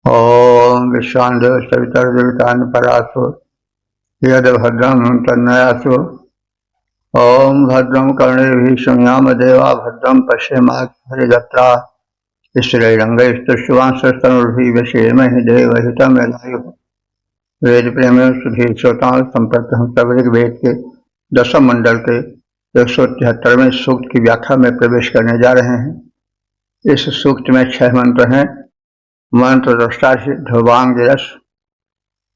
ओम विश्वान्देव सवितर्देवतान् परासो यद्भद्रं तन्नयासो। ओम भद्रं कर्णेभिः शृणुयाम देवा भद्रं पश्येमाक्षभिर्यजत्रा स्थिरैरङ्गैस्तुष्टुवांसस्तनुर्भिः व्यसेमहि देवहितं यदायुः। वेद प्रेमियों सुधीर श्रोताओं, संपर्क हम सब ऋग्वेद के दशम मंडल के 173वें सूक्त की व्याख्या में प्रवेश करने जा रहे हैं। इस सूक्त में 6 मंत्र हैं। मंत्र दृष्टा से ध्रुवांगिरस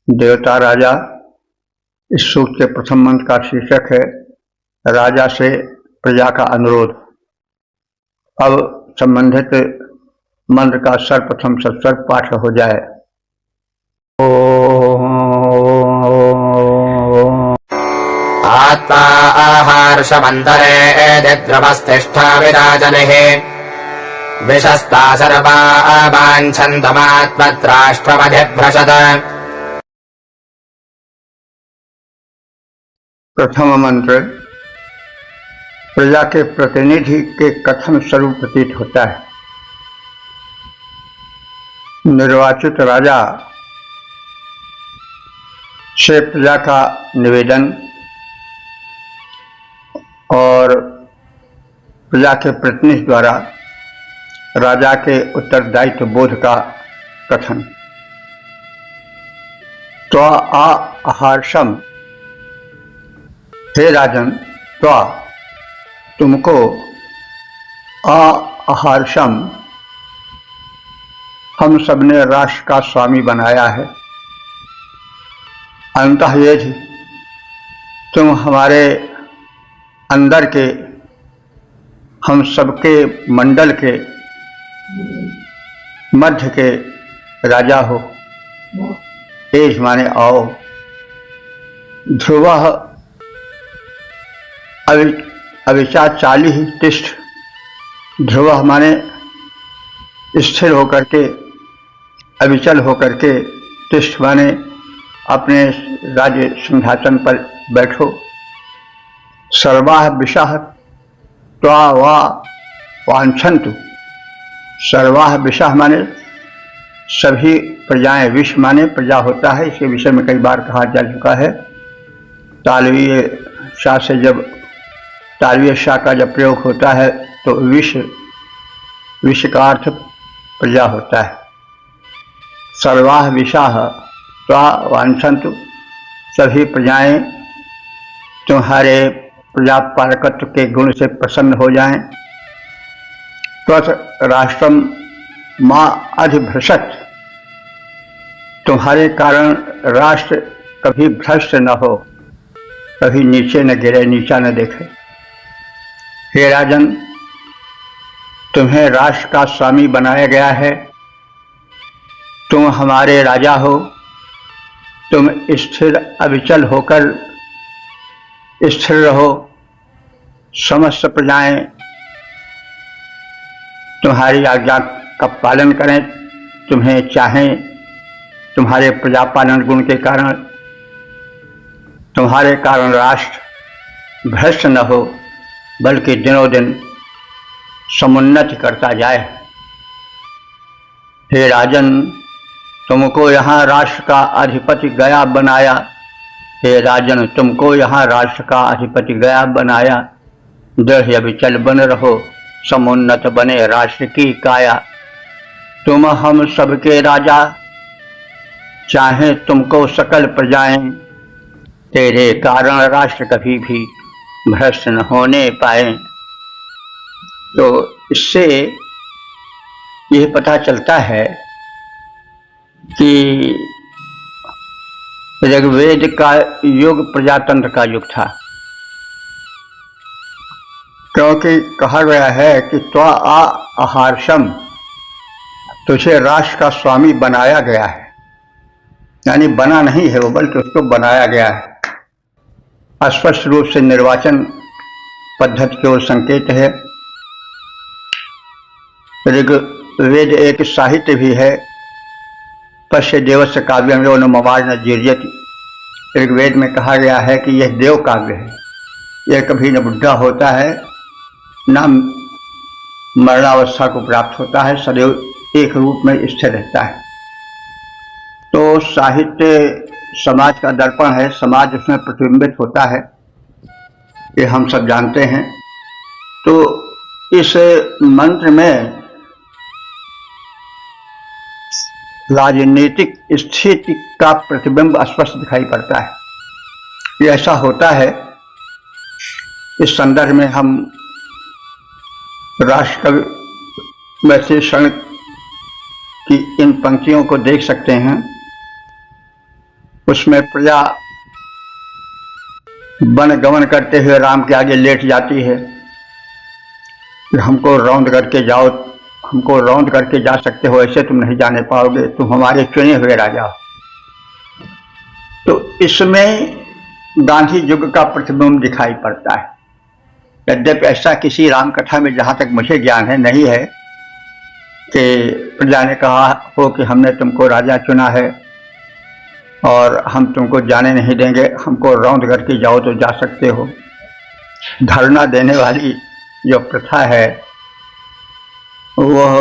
देवता राजा। इस सूक्त के प्रथम मंत्र का शीर्षक है राजा से प्रजा का अनुरोध। अब संबंधित मंत्र का सर्वप्रथम सत्सर पाठ हो जाए। आत्मा आहर्षमन्तरे ध्रुवस्तिष्ठा विराजनिः विशस्ता सर्वा वाञ्छन्तमात्मत्राष्ट्रमधिभ्रशत। प्रथम मंत्र प्रजा के प्रतिनिधि के कथन स्वरूप प्रतीत होता है। निर्वाचित राजा से प्रजा का निवेदन और प्रजा के प्रतिनिधि द्वारा राजा के उत्तरदायित्व बोध का कथन। त्वा आहर्षम, हे राजन, त्वा तुमको, आहर्षम हम सबने राष्ट्र का स्वामी बनाया है। अंतः यदि तुम हमारे अंदर के, हम सबके मंडल के मध्य के राजा हो। एज माने आओ। ध्रुव अविचाचाली तिष्ठ। ध्रुव माने स्थिर होकर के, अविचल होकर के, तिष्ठ माने अपने राज्य सिंहासन पर बैठो। सर्वाः विशाः त्वा वा वांछन्तु। सर्वाः विशाः माने सभी प्रजाएं, विष माने प्रजा होता है। इसके विषय में कई बार कहा जा चुका है। तालवीय शाह से जब तालवीय शाह का जब प्रयोग होता है तो विष का अर्थ प्रजा होता है। सर्वाः विशाः त्वा वांछन्तु, सभी प्रजाएं तुम्हारे प्रजापालकत्व के गुण से प्रसन्न हो जाएं। त्वत् राष्ट्रम मा अधिभ्रशत, तुम्हारे कारण राष्ट्र कभी भ्रष्ट न हो, कभी नीचे न गिरे, नीचा न देखे। हे राजन, तुम्हें राष्ट्र का स्वामी बनाया गया है। तुम हमारे राजा हो। तुम स्थिर अविचल होकर स्थिर रहो। समस्त प्रजाएं तुम्हारी आज्ञा का पालन करें, तुम्हें चाहें। तुम्हारे प्रजापालन गुण के कारण, तुम्हारे कारण राष्ट्र भ्रष्ट न हो, बल्कि दिनों दिन समुन्नति करता जाए। हे राजन, तुमको यहाँ राष्ट्र का अधिपति गया बनाया। हे राजन, तुमको यहाँ राष्ट्र का अधिपति गया बनाया। दृढ़ अविचल बन रहो, समुन्नत बने राष्ट्र की काया। तुम हम सबके राजा, चाहे तुमको सकल प्रजाएं। तेरे कारण राष्ट्र कभी भी भ्रष्ट न होने पाए। तो इससे यह पता चलता है कि ऋग्वेद का युग प्रजातंत्र का युग था, क्योंकि कहा गया है कि त्वा आहर्षम, तुझे राष्ट्र का स्वामी बनाया गया है। यानी बना नहीं है वो, बल्कि उसको बनाया गया है। स्पष्ट रूप से निर्वाचन पद्धति की ओर संकेत है। ऋग्वेद एक साहित्य भी है। पश्य देवस्य काव्यम यो न मवाज न जीर्यति। ऋग्वेद में कहा गया है कि यह देव काव्य है। यह कभी न बुढ़ा होता है, न मरणावस्था को प्राप्त होता है, सदैव एक रूप में स्थिर रहता है। तो साहित्य समाज का दर्पण है, समाज उसमें प्रतिबिंबित होता है, ये हम सब जानते हैं। तो इस मंत्र में राजनीतिक स्थिति का प्रतिबिंब स्पष्ट दिखाई पड़ता है। ये ऐसा होता है, इस संदर्भ में हम राष्ट्रकवि वैशेषण की इन पंक्तियों को देख सकते हैं। उसमें प्रजा वन गमन करते हुए राम के आगे लेट जाती है, हमको रौंद करके जाओ, हमको रौंद करके जा सकते हो, ऐसे तुम नहीं जाने पाओगे, तुम हमारे चुने हुए राजा हो। तो इसमें गांधी युग का प्रतिबिंब दिखाई पड़ता है। यद्यपि ऐसा किसी राम कथा में जहाँ तक मुझे ज्ञान है नहीं है कि प्रजा ने कहा हो कि हमने तुमको राजा चुना है और हम तुमको जाने नहीं देंगे, हमको रौंद करके जाओ तो जा सकते हो। धरना देने वाली जो प्रथा है वह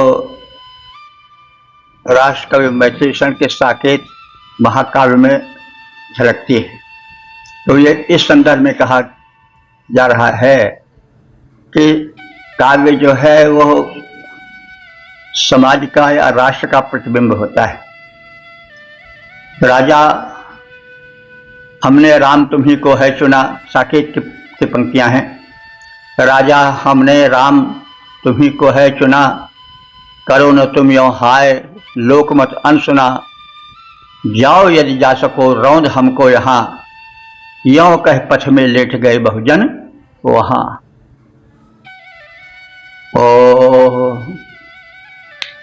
राष्ट्रकवि वैशेषण के साकेत महाकाव्य में झलकती है। तो ये इस संदर्भ में कहा जा रहा है कि काव्य जो है वो समाज का या राष्ट्र का प्रतिबिंब होता है। राजा हमने राम तुम्ही को है चुना, साकेत की पंक्तियां हैं। राजा हमने राम तुम्ही को है चुना, करो न तुम यो हाय लोकमत अनसुना, जाओ यदि जा सको रौंद हमको यहाँ, यों कह पथ में लेट गए बहुजन वहां। ओ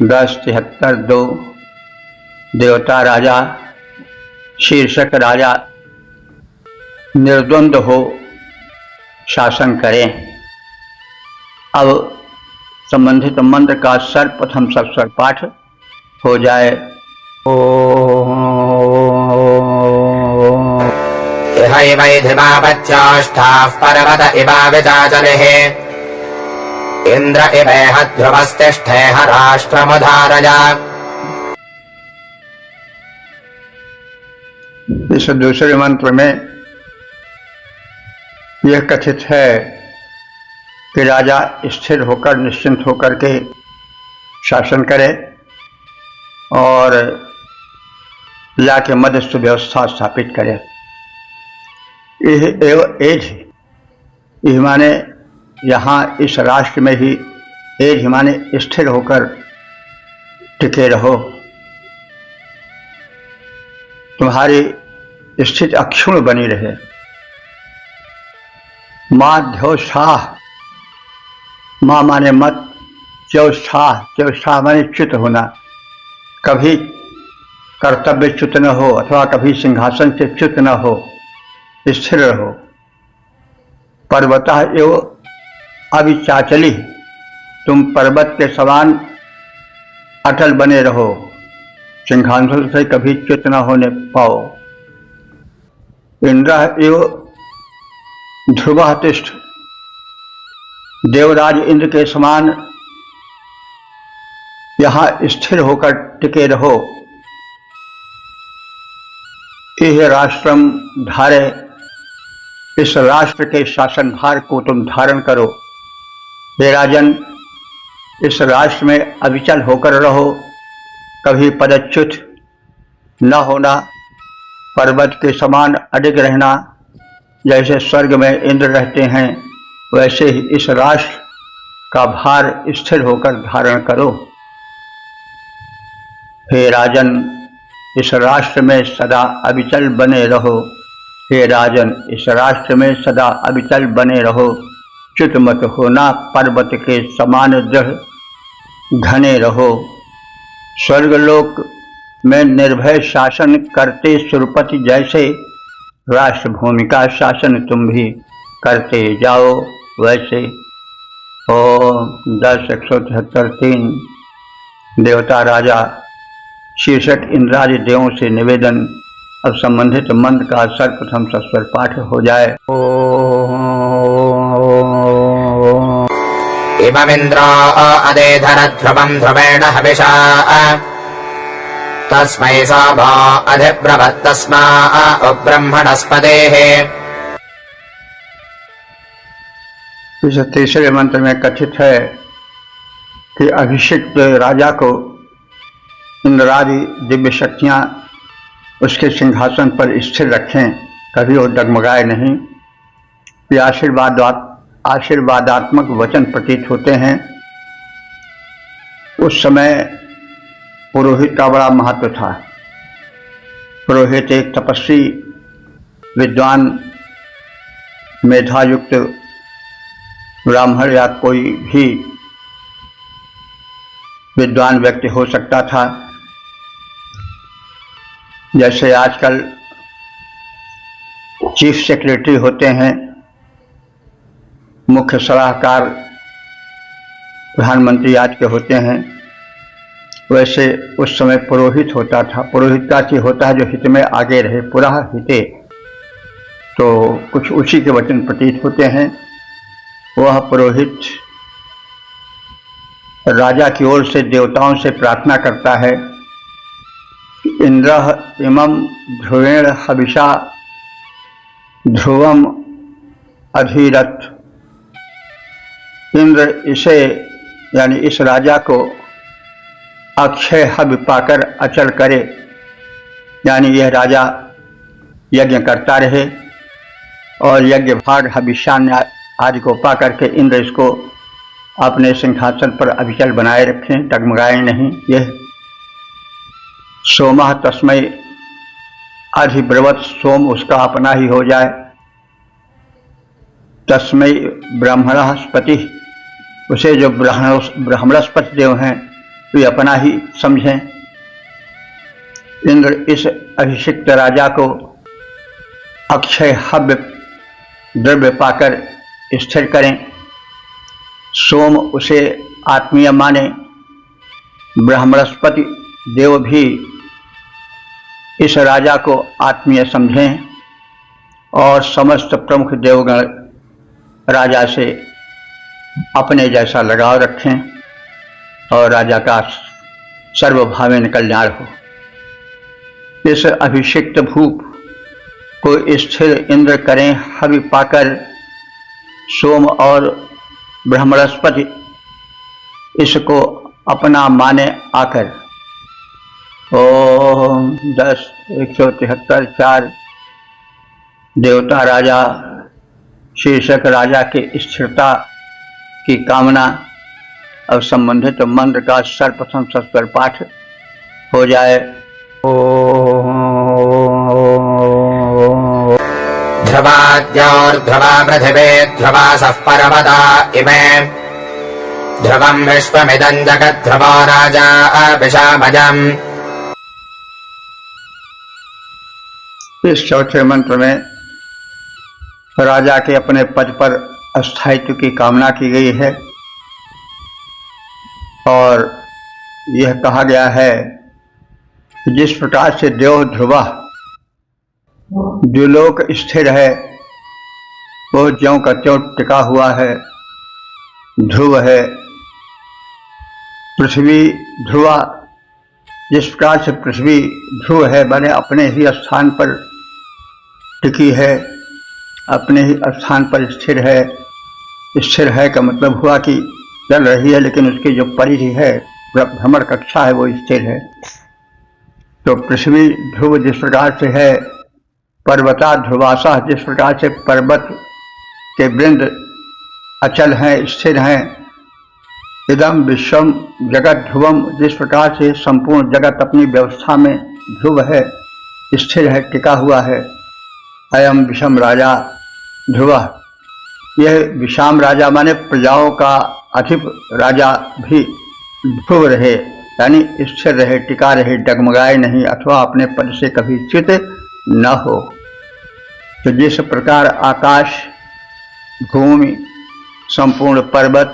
1073 देवता राजा शीर्षक राजा निर्द्वंद हो शासन करें। अब संबंधित मंत्र का सर्वप्रथम सस्वर पाठ हो जाए। ओ इहैवैधिमावच्चाष्टाः पर्वत इवाविजाजनिः, इंद्र इवेह ध्रुवस्तिष्ठेह राष्ट्रमुधारय। इस दूसरे मंत्र में यह कथित है कि राजा स्थिर होकर निश्चिंत होकर के शासन करे और प्रजा के मध्य सुव्यवस्था स्थापित करे। यह माने यहाँ इस राष्ट्र में ही एज माने स्थिर होकर टिके रहो, तुम्हारी स्थिति अक्षुण बनी रहे। माध्योत्साह, माँ माने मत, चौत्साह, चौत्साह माने च्युत होना, कभी कर्तव्य च्युत न हो अथवा कभी सिंहासन से च्युत न हो, स्थिर रहो। पर्वतः एव अविचाचली, तुम पर्वत के समान अटल बने रहो, सिंहासन से कभी च्युत न होने पाओ। इंद्र एव ध्रुवः तिष्ठ, देवराज इंद्र के समान यहाँ स्थिर होकर टिके रहो। यह राष्ट्रम धारे, इस राष्ट्र के शासन भार को तुम धारण करो। हे राजन, इस राष्ट्र में अविचल होकर रहो, कभी पदच्युत न होना, पर्वत के समान अडिग रहना। जैसे स्वर्ग में इंद्र रहते हैं वैसे ही इस राष्ट्र का भार स्थिर होकर धारण करो। हे राजन, इस राष्ट्र में सदा अविचल बने रहो। हे राजन, इस राष्ट्र में सदा अविचल बने रहो, च्युत मत होना, पर्वत के समान दृढ़ घने रहो। स्वर्गलोक में निर्भय शासन करते सुरपति जैसे, राष्ट्र भूमि का शासन तुम भी करते जाओ वैसे। ओम 10:173 देवता राजा शीर्षक इंद्रादि देवों से निवेदन। अब संबंधित मंत्र का सर्वप्रथम सस्वर पाठ हो जाए। इममिन्द्रो अदेधर ध्रुवं ध्रुवेण हविषा तस्मै सोमो अधिब्रवत्तस्मा ब्रह्मणस्पतेः। इस तीसरे मंत्र में कथित है कि अभिषिक्त राजा को इंद्रादि दिव्य शक्तियां उसके सिंहासन पर स्थिर रखें, कभी वो डगमगाए नहीं। ये आशीर्वादात्मक वचन प्रतीत होते हैं। उस समय पुरोहित का बड़ा महत्व था। पुरोहित एक तपस्वी, विद्वान, मेधायुक्त ब्राह्मण या कोई भी विद्वान व्यक्ति हो सकता था। जैसे आजकल चीफ सेक्रेटरी होते हैं, मुख्य सलाहकार प्रधानमंत्री आज के होते हैं, वैसे उस समय पुरोहित होता था। पुरोहित का अर्थ होता है जो हित में आगे रहे, पुरः हिते। तो कुछ उसी के वचन प्रतीत होते हैं। वह पुरोहित राजा की ओर से देवताओं से प्रार्थना करता है, इंद्र इमं ध्रुवेण हविषा ध्रुवम अधीरथ। इंद्र इसे यानी इस राजा को अक्षय हवि पाकर अचल करे, यानी यह राजा यज्ञ करता रहे और यज्ञ भाग हविष्यान्न आदि को पा करके इंद्र इसको अपने सिंहासन पर अविचल बनाए रखें, डगमगाए नहीं। यह सोमः तस्मै अधिब्रवत, सोम उसका अपना ही हो जाए। तस्मै ब्रह्मणस्पति, उसे जो ब्रह्मणस्पति देव हैं वे अपना ही समझें। इंद्र इस अभिषिक्त राजा को अक्षय हव्य द्रव्य पाकर स्थिर करें। सोम उसे आत्मीय माने, ब्रह्मणस्पति देव भी इस राजा को आत्मीय समझें और समस्त प्रमुख देवगण राजा से अपने जैसा लगाव रखें और राजा का सर्वभावेन कल्याण हो। इस अभिषिक्त भूप को स्थिर इंद्र करें, हवि पाकर सोम और ब्रह्मणस्पति इसको अपना माने आकर। ओम 10 173 4 देवता राजा शीर्षक राजा के स्थिरता की कामना। अब संबंधित मंत्र का सर्वप्रथम सस्वर पाठ हो जाए। ध्रुवाद्योर्ध्रुवा पृथिवी ध्रुवासः पर्वता इमे ध्रुवम् विश्वमिदम् जगद्ध्रुवो राजा अभिशामजम्। इस चौथे मंत्र में राजा के अपने पद पर अस्थायित्व की कामना की गई है और यह कहा गया है कि जिस प्रकार से देव ध्रुवा द्युलोक स्थिर है, वो ज्यों का त्यों टिका हुआ है, ध्रुव है। पृथ्वी ध्रुवा, जिस प्रकार से पृथ्वी ध्रुव है, बने अपने ही स्थान पर टिकी है, अपने ही स्थान पर स्थिर है। स्थिर है का मतलब हुआ कि चल रही है, लेकिन उसकी जो परिधि है, भ्रमण कक्षा है, वो स्थिर है। तो पृथ्वी ध्रुव जिस प्रकार से है, पर्वता ध्रुवासा, जिस प्रकार से पर्वत के वृंद अचल हैं, स्थिर हैं। इदम विश्वम जगत ध्रुवम, जिस प्रकार से संपूर्ण जगत अपनी व्यवस्था में ध्रुव है, स्थिर है, टिका हुआ है। अयम विषम राजा ध्रुव, यह विषाम राजा माने प्रजाओं का अधिप राजा भी ध्रुव रहे, यानी स्थिर रहे, टिका रहे, डगमगाए नहीं अथवा अपने पद से कभी च्युत न हो। तो जिस प्रकार आकाश, भूमि, संपूर्ण पर्वत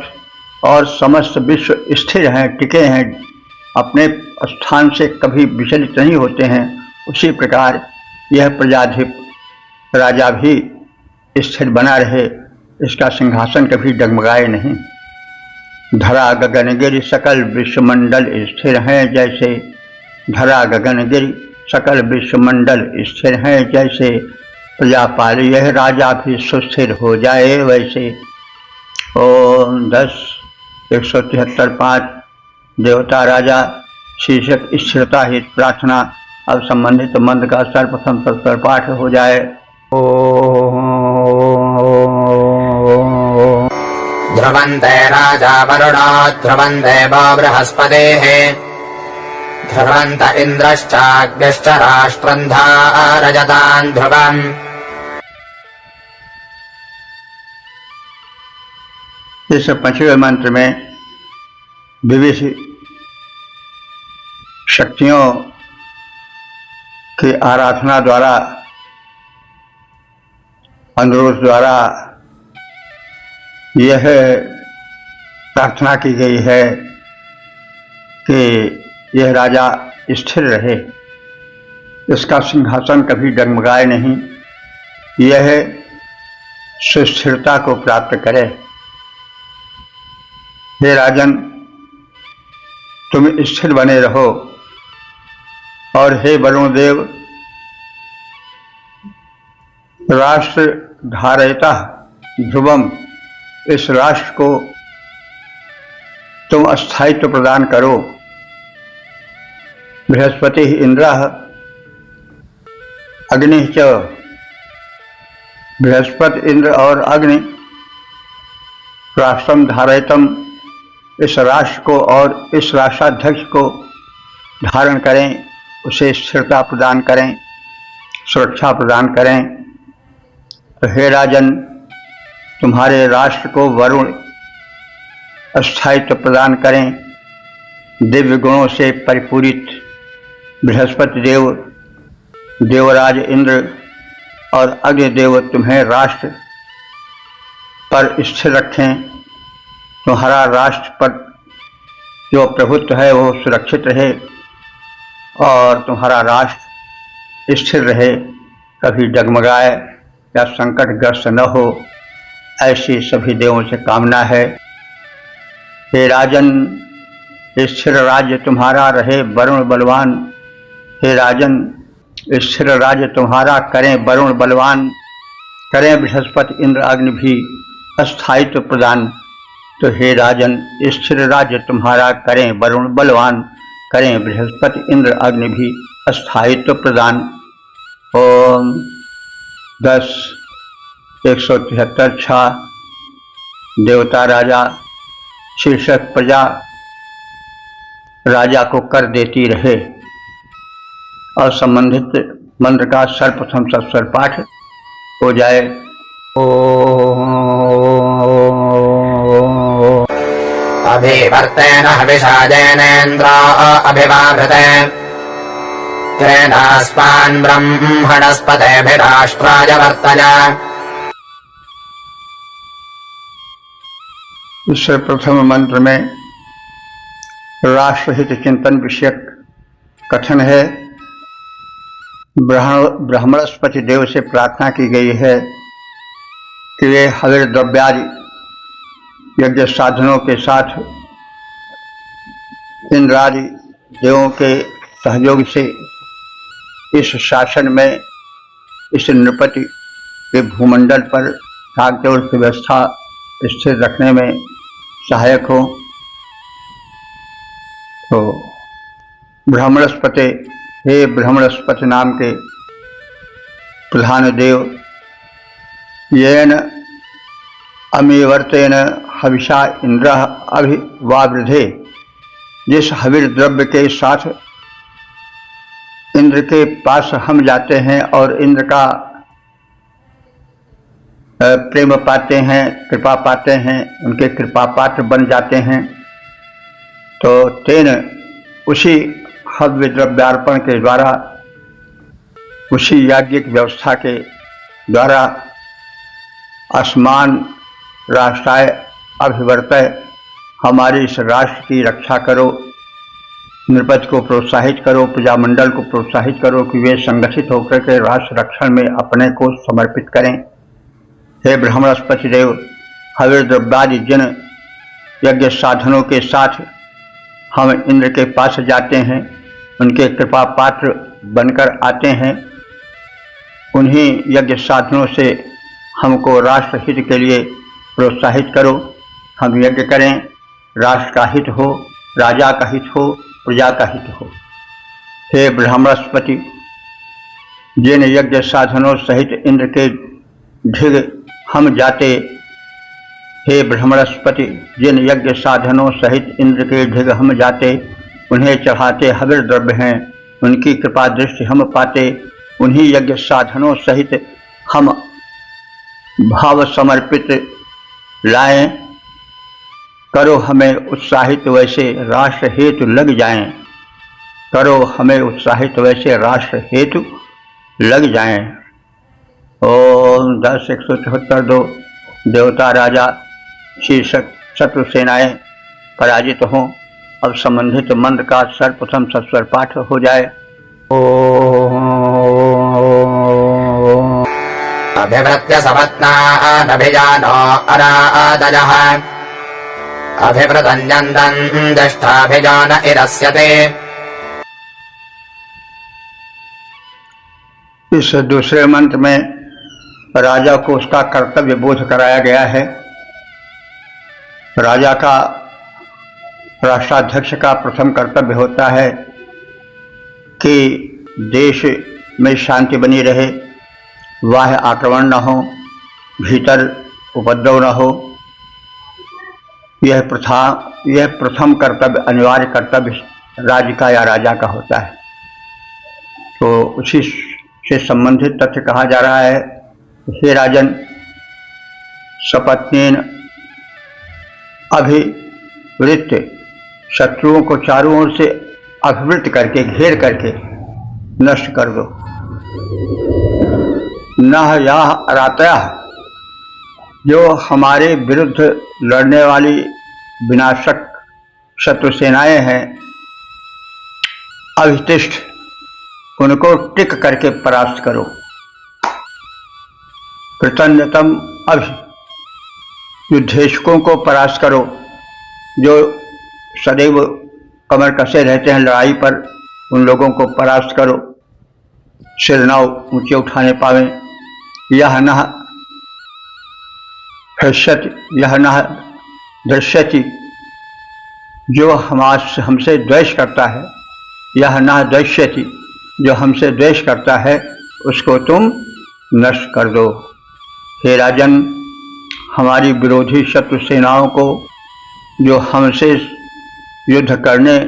और समस्त विश्व स्थिर हैं, टिके हैं, अपने स्थान से कभी विचलित नहीं होते हैं, उसी प्रकार यह प्रजाधिप राजा भी स्थिर बना रहे, इसका सिंहासन कभी डगमगाए नहीं। धरा गगन गिर सकल विश्वमंडल स्थिर हैं, जैसे धरा गगन गिर सकल विश्वमंडल स्थिर हैं जैसे प्रजापाल यह राजा भी सुस्थिर हो जाए वैसे। ओम 10 173 5 देवता राजा शीर्षक स्थिरता हित प्रार्थना। अब संबंधित मंत्र का सर्वप्रथम सत्तर पाठ हो जाए। ध्रुवन्ते राजा वरुणो ध्रुवन्ते वो बृहस्पतेः ध्रुवन्त इन्द्रश्चाग्निश्च राष्ट्रम् धारयताम् ध्रुवम्। इस पांचवें मंत्र में विविध शक्तियों की आराधना द्वारा अनुरोध द्वारा यह प्रार्थना की गई है कि यह राजा स्थिर रहे, इसका सिंहासन कभी डगमगाए नहीं, यह सुस्थिरता को प्राप्त करे। हे राजन, तुम स्थिर बने रहो। और हे वरुण देव, राष्ट्र धारयता ध्रुवम, इस राष्ट्र को तुम अस्थायित्व प्रदान करो। बृहस्पति इंद्र अग्नि च, बृहस्पति इंद्र और अग्नि राष्ट्रम धारयतम, इस राष्ट्र को और इस राष्ट्राध्यक्ष को धारण करें, उसे स्थिरता प्रदान करें, सुरक्षा प्रदान करें। तो हे राजन, तुम्हारे राष्ट्र को वरुण अस्थायित्व प्रदान करें। दिव्य गुणों से परिपूरित बृहस्पति देव, देवराज इंद्र और अग्निदेव तुम्हें राष्ट्र पर स्थिर रखें। तुम्हारा राष्ट्र पर जो प्रभुत्व है वो सुरक्षित रहे और तुम्हारा राष्ट्र स्थिर रहे, कभी डगमगाए या संकटग्रस्त न हो, ऐसी सभी देवों से कामना है। हे राजन, स्थिर राज्य तुम्हारा रहे वरुण बलवान। हे राजन, स्थिर राज्य तुम्हारा करें वरुण बलवान, करें बृहस्पति इंद्र अग्नि भी अस्थायित्व प्रदान। तो हे राजन, स्थिर राज्य तुम्हारा करें वरुण बलवान, करें बृहस्पति इंद्र अग्नि भी अस्थायित्व प्रदान। ओम 10 173 6 देवता राजा शीर्षक प्रजा राजा को कर देती रहे। और संबंधित मंत्र का सर्वप्रथम सत्सर पाठ हो जाए। अभिवर्तेन हविषा जैनेन्द्रो अभिवाभृते तेनास्मान् ब्रह्मणस्पतेभिराष्ट्राय वर्तय। इस प्रथम मंत्र में राष्ट्रहित चिंतन विषयक कथन है। ब्रह्मणस्पति देव से प्रार्थना की गई है कि वे हविर द्रव्यादि यज्ञ साधनों के साथ इंद्रादि देवों के सहयोग से इस शासन में, इस नृपति के भूमंडल पर शांति और व्यवस्था स्थिर रखने में सहायक हो। तो ब्रह्मणस्पति, हे ब्रह्मणस्पति नाम के प्रधान देव, येन अमीवर्तेन हविषा इंद्र अभिवावृधे, जिस हविर द्रव्य के साथ इंद्र के पास हम जाते हैं और इंद्र का प्रेम पाते हैं, कृपा पाते हैं, उनके कृपा पात्र बन जाते हैं, तो तेन उसी हव्य द्रव्यार्पण के द्वारा, उसी याज्ञिक व्यवस्था के द्वारा आसमान राष्ट्राय अभिवर्तय, हमारे इस राष्ट्र की रक्षा करो, नृपति को प्रोत्साहित करो, प्रजामंडल को प्रोत्साहित करो कि वे संगठित होकर के राष्ट्र रक्षण में अपने को समर्पित करें। हे ब्रह्मणस्पति देव, हविर द्रव्यादि जिन यज्ञ साधनों के साथ हम इंद्र के पास जाते हैं, उनके कृपा पात्र बनकर आते हैं, उन्हीं यज्ञ साधनों से हमको राष्ट्र हित के लिए प्रोत्साहित करो। हम यज्ञ करें, राष्ट्र का हित हो, राजा का हित हो, प्रजा का हित हो। हे ब्रह्मस्पति, जिन यज्ञ साधनों सहित इंद्र के ढिग हम जाते, हे ब्रह्मस्पति, जिन यज्ञ साधनों सहित इंद्र के ढिग हम जाते, उन्हें चढ़ाते हविर द्रव्य हैं, उनकी कृपा दृष्टि हम पाते। उन्हीं यज्ञ साधनों सहित हम भाव समर्पित लाएं। करो हमें उत्साहित वैसे राष्ट्र हेतु लग जाएं। करो हमें उत्साहित वैसे राष्ट्र हेतु लग जाएं। ओम 10-174 देवता राजा शीर्षक शत्रु सेनाएं पराजित हों। अब संबंधित मंत्र का सर्वप्रथम सस्वर पाठ हो जाए। अभिवृत्य सपत्नानभिजानो अरादयः अभिवृतन्यन्दन् दष्टाभिजान इरस्यते। इस दूसरे मंत्र में राजा को उसका कर्तव्य बोध कराया गया है। राजा का, राष्ट्राध्यक्ष का प्रथम कर्तव्य होता है कि देश में शांति बनी रहे, बाह्य आक्रमण न हो, भीतर उपद्रव न हो। यह प्रथम कर्तव्य, अनिवार्य कर्तव्य राज्य का या राजा का होता है। तो उसी से संबंधित तथ्य कहा जा रहा है। हे राजन, सपत्नीन अभिवृत्त, शत्रुओं को चारों ओर से अभिवृत्त करके, घेर करके नष्ट कर दो। न या रातया, जो हमारे विरुद्ध लड़ने वाली विनाशक शत्रु सेनाएं हैं, अभितिष्ठ, उनको टिक करके परास्त करो। प्रतन्यतम अभि, युद्धेशकों को परास्त करो, जो सदैव कमर कसे रहते हैं लड़ाई पर, उन लोगों को परास्त करो। सिर न ऊंचे उठाने पावे। यह न हृष्यति, यह न दृश्यति, जो हमसे द्वेष करता है। यह न द्वेष्यति, जो हमसे द्वेष करता है, उसको तुम नष्ट कर दो। हे राजन, हमारी विरोधी शत्रु सेनाओं को, जो हमसे युद्ध करने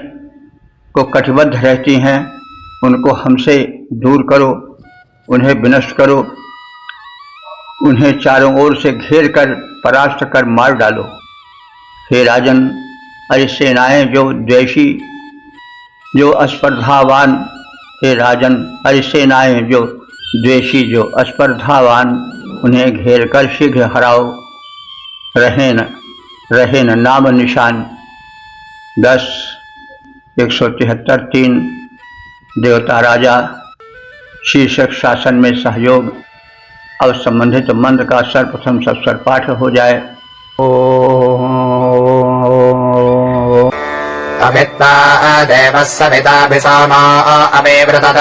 को कटिबद्ध रहती हैं, उनको हमसे दूर करो, उन्हें विनष्ट करो, उन्हें चारों ओर से घेर कर परास्त कर मार डालो। हे राजन, अरे सेनाएं जो द्वेषी, जो अस्पर्धावान, हे राजन, अरे सेनाएं जो द्वेषी, जो अस्पर्धावान, उन्हें घेर कर शीघ्र हराओ। रहे न नाम निशान। 10-173 देवता राजा शीर्षक शासन में सहयोग। अब संबंधित मंत्र का सर्वप्रथम सस्वर पाठ हो जाए। अभित्वा देवः सविताभिसामा अभिवृतत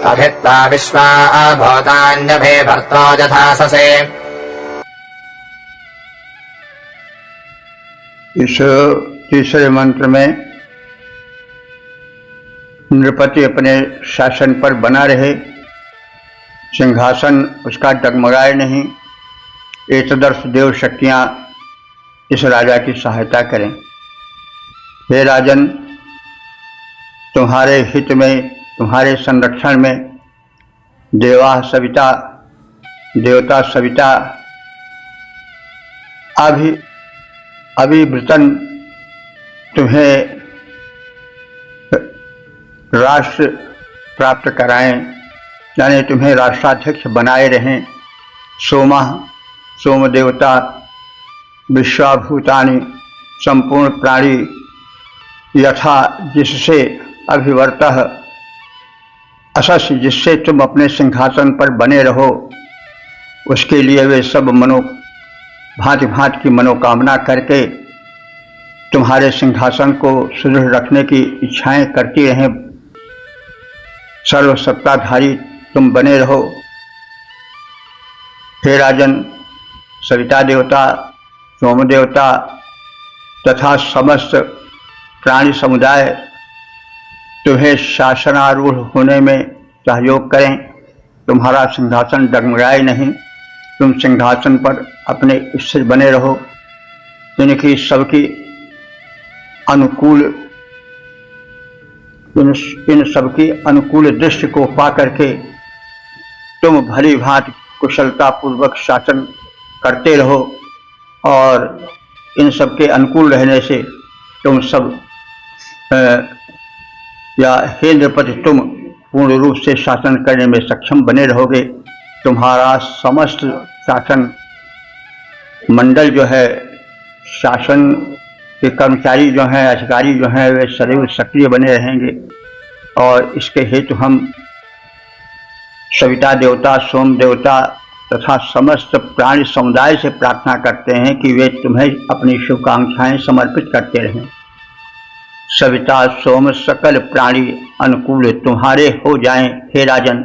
अभित्वा विश्वा भूतान्यभिभर्तो यथा ससे। इस तीसरे मंत्र में नृपति अपने शासन पर बना रहे, सिंहासन उसका डगमगाए नहीं। एकदर्श देव शक्तियां इस राजा की सहायता करें। हे राजन, तुम्हारे हित में, तुम्हारे संरक्षण में देवता सविता अभिवृतन तुम्हें राष्ट्र प्राप्त कराएं, यानी तुम्हें राष्ट्राध्यक्ष बनाए रहें। सोम देवता विश्वाभूतानि, संपूर्ण प्राणी, यथा जिससे अभिवर्तः असस, जिससे तुम अपने सिंहासन पर बने रहो, उसके लिए वे सब भांति भांति की मनोकामना करके तुम्हारे सिंहासन को सुदृढ़ रखने की इच्छाएं करती रहें। सर्वसत्ताधारी तुम बने रहो। हे राजन, सविता देवता, सोम देवता तथा समस्त प्राणी समुदाय तुम्हें शासनारूढ़ होने में सहयोग करें। तुम्हारा सिंहासन डगमगाए नहीं। तुम सिंहासन पर अपने स्थिर बने रहो। इनकी सबकी अनुकूल इन सबकी अनुकूल दृष्टि को पा करके तुम भली भांति कुशलता पूर्वक शासन करते रहो और इन सबके अनुकूल रहने से तुम सब या हे नृपति तुम पूर्ण रूप से शासन करने में सक्षम बने रहोगे। तुम्हारा समस्त शासन मंडल जो है, शासन के कर्मचारी जो हैं, अधिकारी जो हैं, वे सदैव सक्रिय बने रहेंगे और इसके हेतु हम सविता देवता, सोम देवता तथा समस्त प्राणी समुदाय से प्रार्थना करते हैं कि वे तुम्हें अपनी शुभकांक्षाएं समर्पित करते रहें। सविता सोम सकल प्राणी अनुकूल तुम्हारे हो जाएं हे राजन।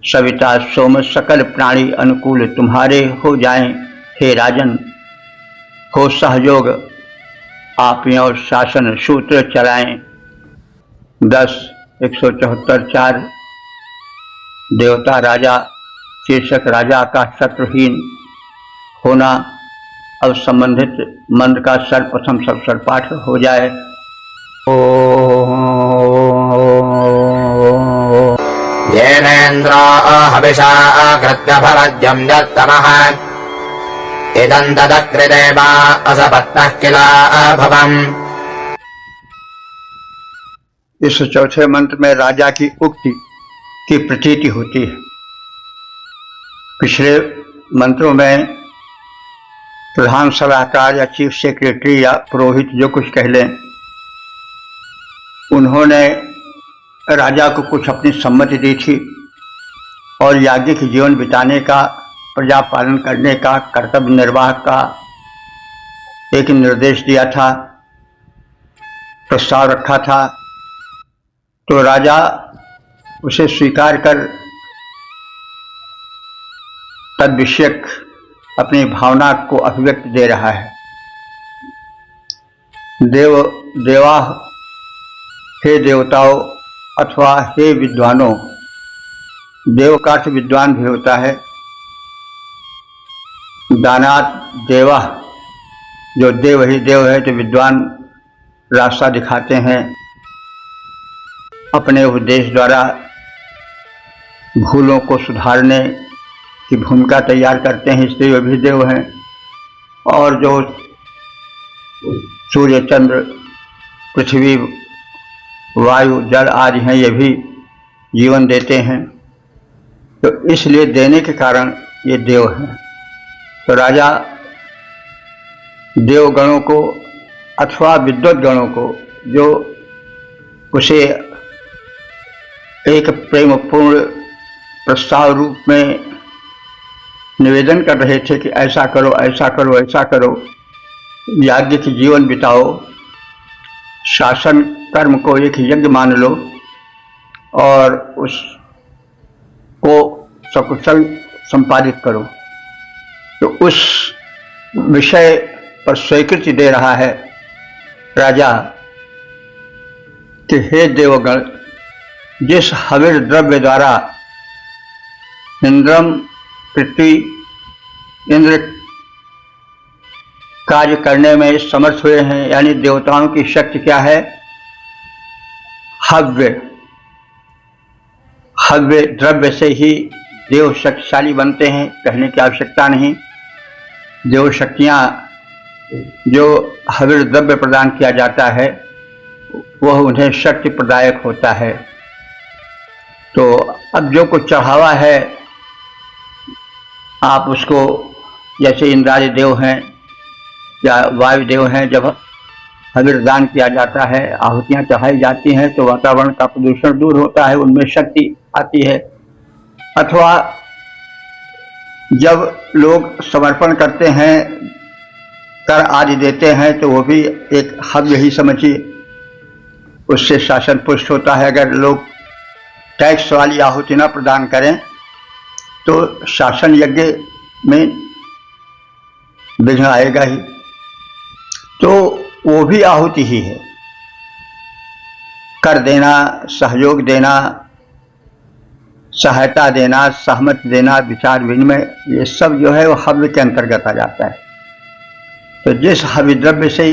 सविता सोम सकल प्राणी अनुकूल तुम्हारे हो जाएं हे राजन। हो सहयोग, आप और शासन सूत्र चलाएं। 10:174 देवता राजा शीर्षक राजा का शत्रुहीन होना। अब संबंधित मंत्र का सर्वप्रथम सब पाठ हो जाए। येनेन्द्रो हविषा कृत्य भवद्यं यत्तमः इदं तदकृदेवा असपत्नः किला भवम्। इस चौथे मंत्र में राजा की उक्ति की प्रतीति होती है। पिछले मंत्रों में प्रधान सलाहकार या चीफ सेक्रेटरी या पुरोहित जो कुछ कह लें, उन्होंने राजा को कुछ अपनी सम्मति दी थी और याज्ञिक जीवन बिताने का, प्रजा पालन करने का, कर्तव्य निर्वाह का एक निर्देश दिया था, प्रस्ताव रखा था। तो राजा उसे स्वीकार कर तद विषयक अपनी भावना को अभिव्यक्ति दे रहा है। देवा, हे देवताओं अथवा हे विद्वानों। देव का अर्थ विद्वान भी होता है। दानात देवा, जो देव ही देव है, तो विद्वान रास्ता दिखाते हैं, अपने उपदेश द्वारा भूलों को सुधारने की भूमिका तैयार करते हैं, इसलिए वे भी देव हैं। और जो सूर्य, चंद्र, पृथ्वी, वायु, जल आदि हैं, ये भी जीवन देते हैं। तो इसलिए देने के कारण ये देव हैं। तो राजा देवगणों को अथवा विद्वत गणों को, जो उसे एक प्रेमपूर्ण प्रस्ताव रूप में निवेदन कर रहे थे कि ऐसा करो, ऐसा करो, ऐसा करो, याज्ञ की जीवन बिताओ, शासन कर्म को एक यज्ञ मान लो और उसको सकुशल संपादित करो। तो उस विषय पर स्वीकृति दे रहा है राजा कि हे देवगण, जिस हविर द्रव्य द्वारा इंद्र कार्य करने में समर्थ हुए हैं, यानी देवताओं की शक्ति क्या है? हव्य। हव्य द्रव्य से ही देव शक्तिशाली बनते हैं, कहने की आवश्यकता नहीं। देव शक्तियाँ जो हविर द्रव्य प्रदान किया जाता है वह उन्हें शक्ति प्रदायक होता है। तो अब जो कुछ चढ़ावा है, आप उसको, जैसे इंद्रादि देव हैं या वायु देव हैं, जब हविर दान किया जाता है, आहुतियाँ चढ़ाई जाती हैं, तो वातावरण का प्रदूषण दूर होता है, उनमें शक्ति आती है। अथवा जब लोग समर्पण करते हैं कर आदि देते हैं तो वो भी एक हव्य ही समझिए, उससे शासन पुष्ट होता है। अगर लोग टैक्स वाली आहुति न प्रदान करें तो शासन यज्ञ में विघ्न आएगा ही। तो वो भी आहुति ही है। कर देना, सहयोग देना, सहायता देना, सहमति देना, विचार विनिमय, ये सब जो है वो हव्य के अंतर्गत आ जाता है। तो जिस हव्य द्रव्य से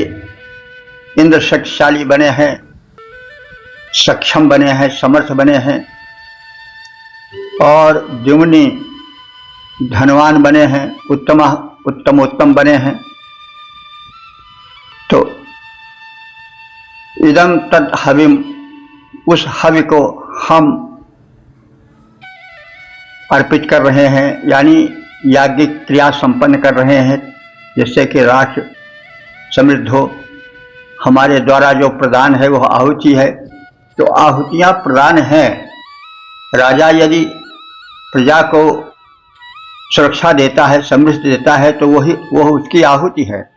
इंद्र शक्तिशाली बने हैं, सक्षम बने हैं, समर्थ बने हैं और द्युम्नि धनवान बने हैं, उत्तम बने हैं, तो इदं तद हविम, उस हवि को हम अर्पित कर रहे हैं, यानी याज्ञिक क्रिया संपन्न कर रहे हैं, जिससे कि राष्ट्र समृद्ध हो। हमारे द्वारा जो प्रदान है वह आहुति है। तो आहुतियां प्रदान हैं। राजा यदि प्रजा को सुरक्षा देता है, समृद्धि देता है, तो वह उसकी आहुति है।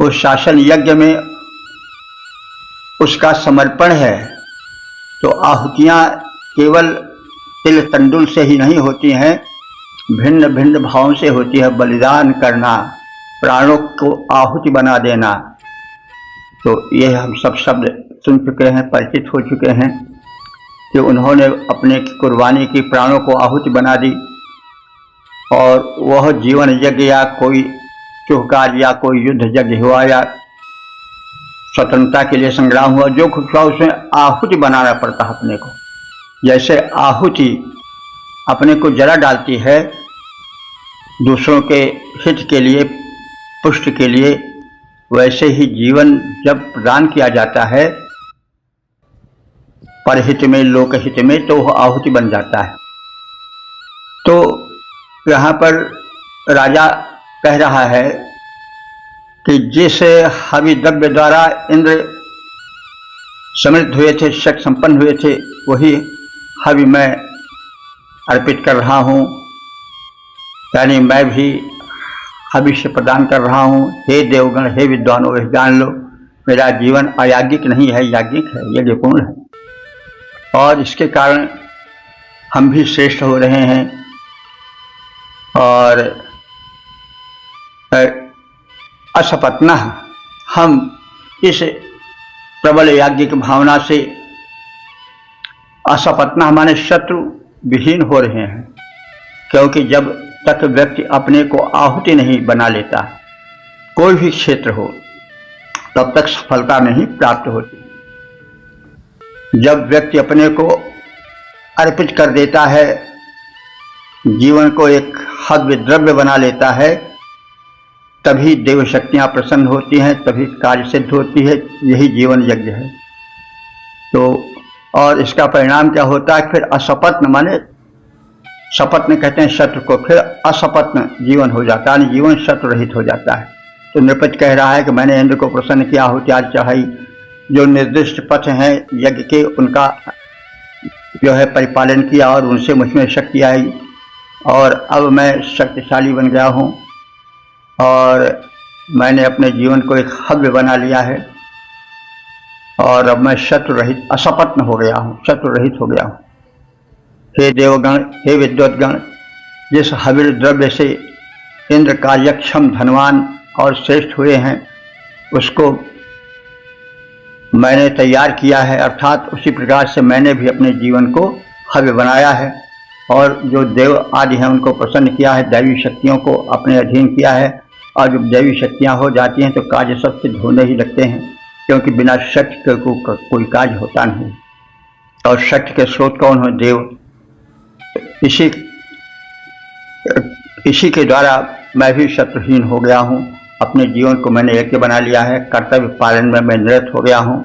उस शासन यज्ञ में उसका समर्पण है। तो आहुतियां केवल तिल तंडुल से ही नहीं होती हैं, भिन्न भिन्न भावों से होती है। बलिदान करना, प्राणों को आहुति बना देना, तो ये हम सब शब्द सुन चुके हैं, परिचित हो चुके हैं कि उन्होंने अपने कुर्बानी की, प्राणों को आहुति बना दी। और वह जीवन यज्ञ या कोई शुभ कार्य या कोई युद्ध यज्ञ हुआ या स्वतंत्रता के लिए संग्राम हुआ, जो कुछ हुआ उसमें आहुति बनाना पड़ता है अपने को। जैसे आहुति अपने को जला डालती है दूसरों के हित के लिए, पुष्ट के लिए, वैसे ही जीवन जब प्रदान किया जाता है परहित में, लोकहित में, तो वह आहुति बन जाता है। तो यहाँ पर राजा कह रहा है कि जिस हवि द्रव्य द्वारा इंद्र समृद्ध हुए थे, शक्ति संपन्न हुए थे, वही हवि मैं अर्पित कर रहा हूँ, यानी मैं भी हविष्य प्रदान कर रहा हूँ। हे देवगण, हे विद्वानों, वह जान लो मेरा जीवन अयाज्ञिक नहीं है, याज्ञिक है, यज्ञपूर्ण है। और इसके कारण हम भी श्रेष्ठ हो रहे हैं। और असपत्न, हम इस प्रबल याज्ञिक भावना से असपत्न माने शत्रु विहीन हो रहे हैं। क्योंकि जब तक व्यक्ति अपने को आहुति नहीं बना लेता, कोई भी क्षेत्र हो, तब तक सफलता नहीं प्राप्त होती। जब व्यक्ति अपने को अर्पित कर देता है, जीवन को एक हव्य द्रव्य बना लेता है, तभी देव शक्तियां प्रसन्न होती हैं, तभी कार्य सिद्ध होती है। यही जीवन यज्ञ है। तो और इसका परिणाम क्या होता है? फिर असपत्न माने सपत्न कहते हैं शत्रु को, फिर असपत्न जीवन हो जाता है, जीवन शत्रु रहित हो जाता है। तो नृपति कह रहा है कि मैंने इंद्र को प्रसन्न किया, आहुति आज चढ़ाई, जो निर्दिष्ट पथ हैं यज्ञ के, उनका जो है परिपालन किया और उनसे मुझमें शक्ति आई, और अब मैं शक्तिशाली बन गया हूँ और मैंने अपने जीवन को एक हव्य बना लिया है, और अब मैं शत्रु रहित, असपत्न हो गया हूँ, शत्रु रहित हो गया हूँ। हे देवगण, हे विद्वद्गण, जिस हविर द्रव्य से इंद्र कार्यक्षम, धनवान और श्रेष्ठ हुए हैं, उसको मैंने तैयार किया है, अर्थात उसी प्रकार से मैंने भी अपने जीवन को हव्य बनाया है। और जो देव आदि हैं उनको प्रसन्न किया है, दैवी शक्तियों को अपने अधीन किया है। और जब दैवी शक्तियाँ हो जाती हैं तो कार्य सब सिद्ध होने ही लगते हैं, क्योंकि बिना शक्ति को कोई कार्य होता नहीं। और शक्ति के स्रोत कौन हो? देव। इसी के द्वारा मैं भी शत्रुहीन हो गया हूँ। अपने जीवन को मैंने यज्ञ बना लिया है, कर्तव्य पालन में मैं निरत हो गया हूँ,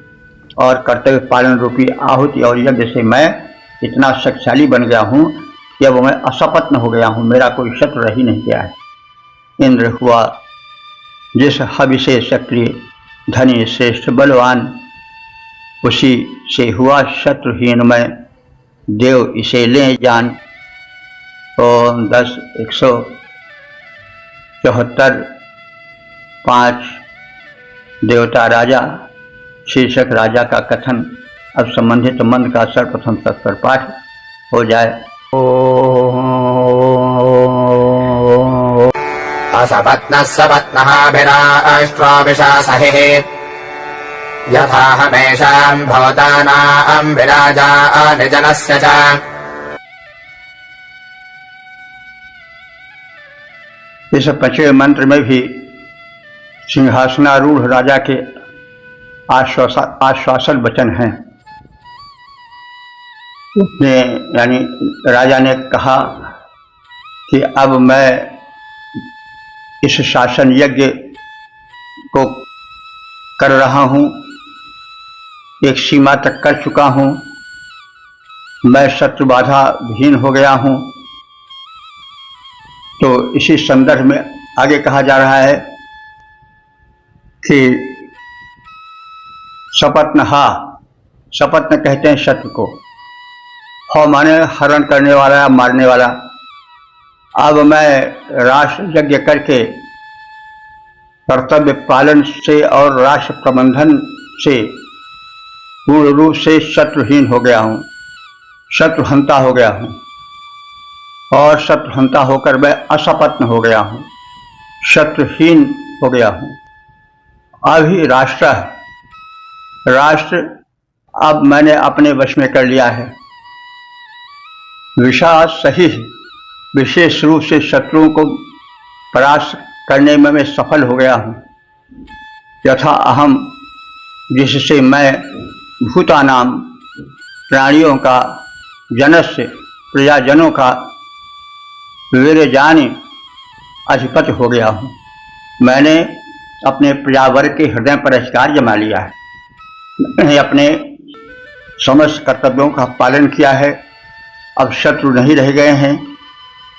और कर्तव्य पालन रूपी आहुति और यज्ञ से मैं इतना शक्तिशाली बन गया हूँ कि अब मैं असपत्न हो गया हूँ, मेरा कोई शत्रु रह ही नहीं गया है। इंद्र हुआ जिस हवि से सक्रिय, धनी, श्रेष्ठ, बलवान, उसी से हुआ शत्रुहीन मैं, देव इसे ले जान। ओम 10-174 5 देवता राजा शीर्षक राजा का कथन। अब संबंधित मंत्र का सर्वप्रथम तत्पर पाठ हो जाए। असपत्नः सपत्नःभिराष्ट्राभिशासहिः यथा हमेषाम् भवतानाम् विराजा निजनस्य च। इस 5वें मंत्र में भी सिंहासनारूढ़ राजा के आश्वासन वचन हैं। उसने यानी राजा ने कहा कि अब मैं इस शासन यज्ञ को कर रहा हूँ, एक सीमा तक कर चुका हूँ, मैं शत्रु बाधा विहीन हो गया हूँ। तो इसी संदर्भ में आगे कहा जा रहा है कि सपत्नहा, सपत्न कहते हैं शत्रु को, ह माने हरण करने वाला या मारने वाला। अब मैं राष्ट्र यज्ञ करके कर्तव्य पालन से और राष्ट्र प्रबंधन से पूर्ण रूप से शत्रुहीन हो गया हूँ, शत्रुहंता हो गया हूँ। और शत्रुहंता होकर मैं असपत्न हो गया हूँ, शत्रुहीन हो गया हूँ। अभी राष्ट्र अब मैंने अपने वश में कर लिया है। विशास सही विशेष रूप से शत्रुओं को परास्त करने में मैं सफल हो गया हूँ। यथा अहम, जिससे मैं भूतानाम प्राणियों का, जनस्य प्रजाजनों का वीरजानी अधिपति हो गया हूँ। मैंने अपने प्रजावर्ग के हृदय पर अधिकार जमा लिया है। मैंने अपने समस्त कर्तव्यों का पालन किया है। अब शत्रु नहीं रह गए हैं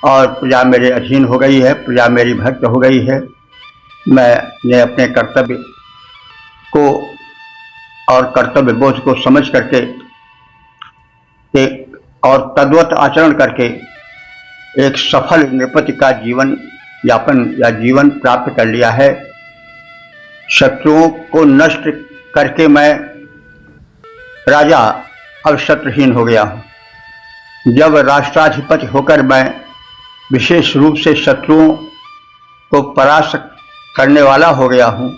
और प्रजा मेरे अधीन हो गई है, प्रजा मेरी भक्त हो गई है। मैंने अपने कर्तव्य को और कर्तव्य बोध को समझ करके एक और तद्वत आचरण करके एक सफल नृपति का जीवन यापन या जीवन प्राप्त कर लिया है। शत्रुओं को नष्ट करके मैं राजा अब शत्रुहीन हो गया हूँ। जब राष्ट्राधिपति होकर मैं विशेष रूप से शत्रुओं को परास्त करने वाला हो गया हूँ,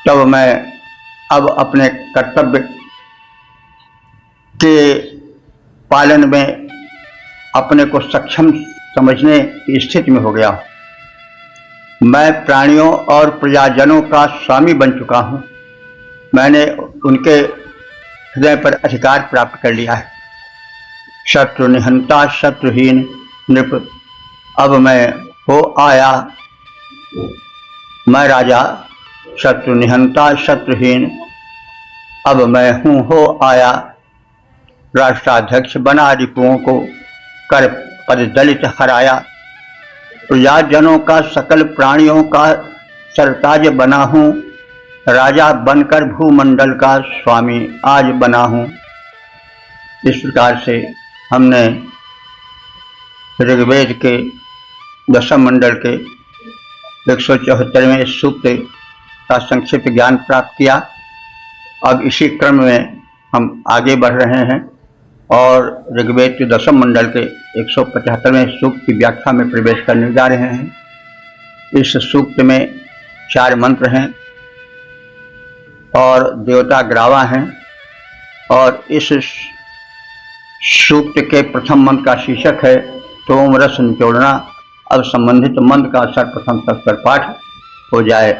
तब मैं अब अपने कर्तव्य के पालन में अपने को सक्षम समझने की स्थिति में हो गया हूँ। मैं प्राणियों और प्रजाजनों का स्वामी बन चुका हूँ। मैंने उनके हृदय पर अधिकार प्राप्त कर लिया है। शत्रु निहंता शत्रुहीन नृप, अब मैं हो आया, मैं राजा शत्रु निहंता शत्रुहीन, अब मैं हूँ हो आया। राष्ट्राध्यक्ष बना रिपुओं को कर पद दलित हराया। प्रजाजनों का सकल प्राणियों का सरताज बना हूँ, राजा बनकर भूमंडल का स्वामी आज बना हूँ। इस प्रकार से हमने ऋग्वेद के दशम मंडल के 174वें सूक्त का संक्षिप्त ज्ञान प्राप्त किया। अब इसी क्रम में हम आगे बढ़ रहे हैं और ऋग्वेद के दशम मंडल के 175वें सूक्त की व्याख्या में प्रवेश करने जा रहे हैं। इस सूक्त में 4 मंत्र हैं और देवता ग्रावा हैं। और इस सूक्त के प्रथम मंत्र का शीर्षक है तोम रस निचोड़ना। अब संबंधित मंत्र का सर्वप्रथम तत्पर पाठ हो जाए।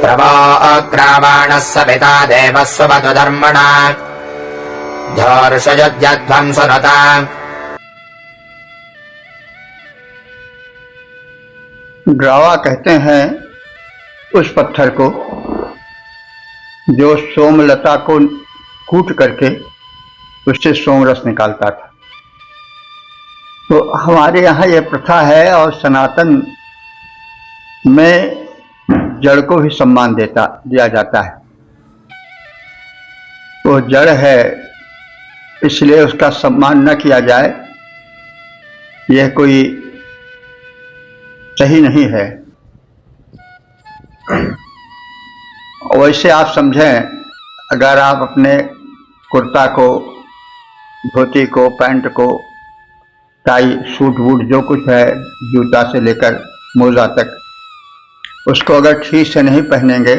प्रवाक्रावाणः सविता देवः स्वपतु धर्मणा धर्षयद्यध्वं सुनता। ग्रावा कहते हैं उस पत्थर को जो सोमलता को कूट करके उससे सोमरस निकालता था। तो हमारे यहाँ यह प्रथा है और सनातन में जड़ को भी सम्मान दिया जाता है। वो जड़ है इसलिए उसका सम्मान न किया जाए यह कोई सही नहीं है। वैसे आप समझें, अगर आप अपने कुर्ता को, धोती को, पैंट को, टाई, सूट वूट जो कुछ है, जूता से लेकर मोजा तक, उसको अगर ठीक से नहीं पहनेंगे,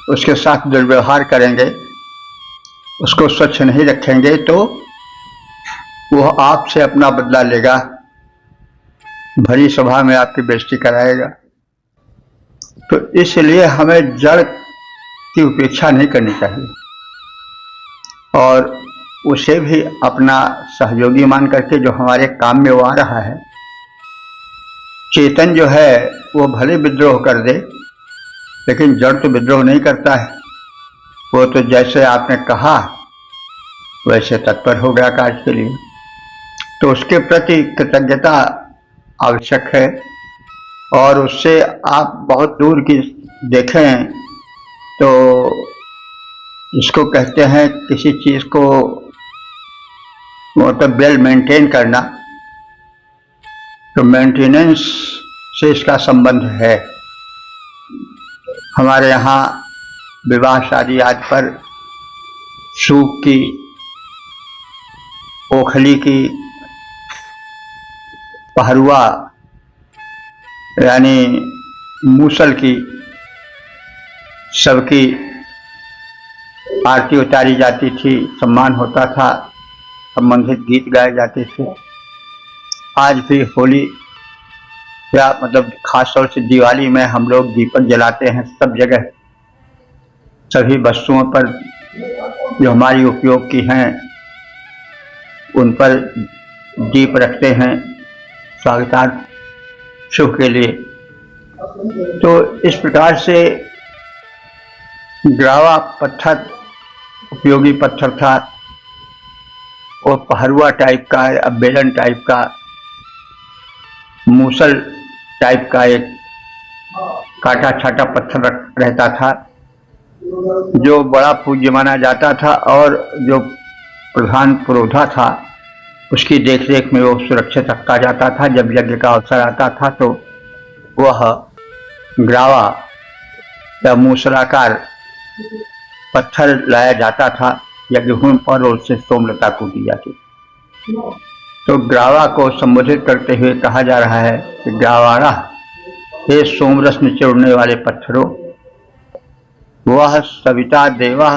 उसके साथ दुर्व्यवहार करेंगे, उसको स्वच्छ नहीं रखेंगे, तो वह आपसे अपना बदला लेगा, भरी सभा में आपकी बेइज्जती कराएगा। तो इसलिए हमें जड़ की उपेक्षा नहीं करनी चाहिए और उसे भी अपना सहयोगी मान करके जो हमारे काम में वो आ रहा है। चेतन जो है वो भले विद्रोह कर दे, लेकिन जड़ तो विद्रोह नहीं करता है। वो तो जैसे आपने कहा वैसे तत्पर हो गया कार्य के लिए, तो उसके प्रति कृतज्ञता आवश्यक है। और उससे आप बहुत दूर की देखें तो इसको कहते हैं किसी चीज को मतलब वेल मेंटेन करना, तो मेंटेनेंस से इसका संबंध है। हमारे यहाँ विवाह शादी आदि पर सूप की, ओखली की, पहरुआ यानी मूसल की, सबकी आरती उतारी जाती थी, सम्मान होता था, संबंधित गीत गाए जाते थे। आज भी होली या मतलब खास तौर से दिवाली में हम लोग दीपक जलाते हैं, सब जगह सभी वस्तुओं पर जो हमारी उपयोग की हैं उन पर दीप रखते हैं स्वागतार्थ शुभ के लिए। तो इस प्रकार से ग्रावा पत्थर उपयोगी पत्थर था, और पहरुआ टाइप का या बेलन टाइप का, मूसल टाइप का एक काटा छाटा पत्थर रहता था जो बड़ा पूज्य माना जाता था, और जो प्रधान पुरोधा था उसकी देखरेख में वो सुरक्षित रखा जाता था। जब यज्ञ का अवसर आता था तो वह ग्रावा या मूसलाकार पत्थर लाया जाता था यज्ञ भूमि पर, और उससे सोमलता कूटी जाती। तो ग्रावा को संबोधित करते हुए कहा जा रहा है कि ग्रावाणा, हे सोमरस निचोड़ने वाले पत्थरों, वह सविता देवा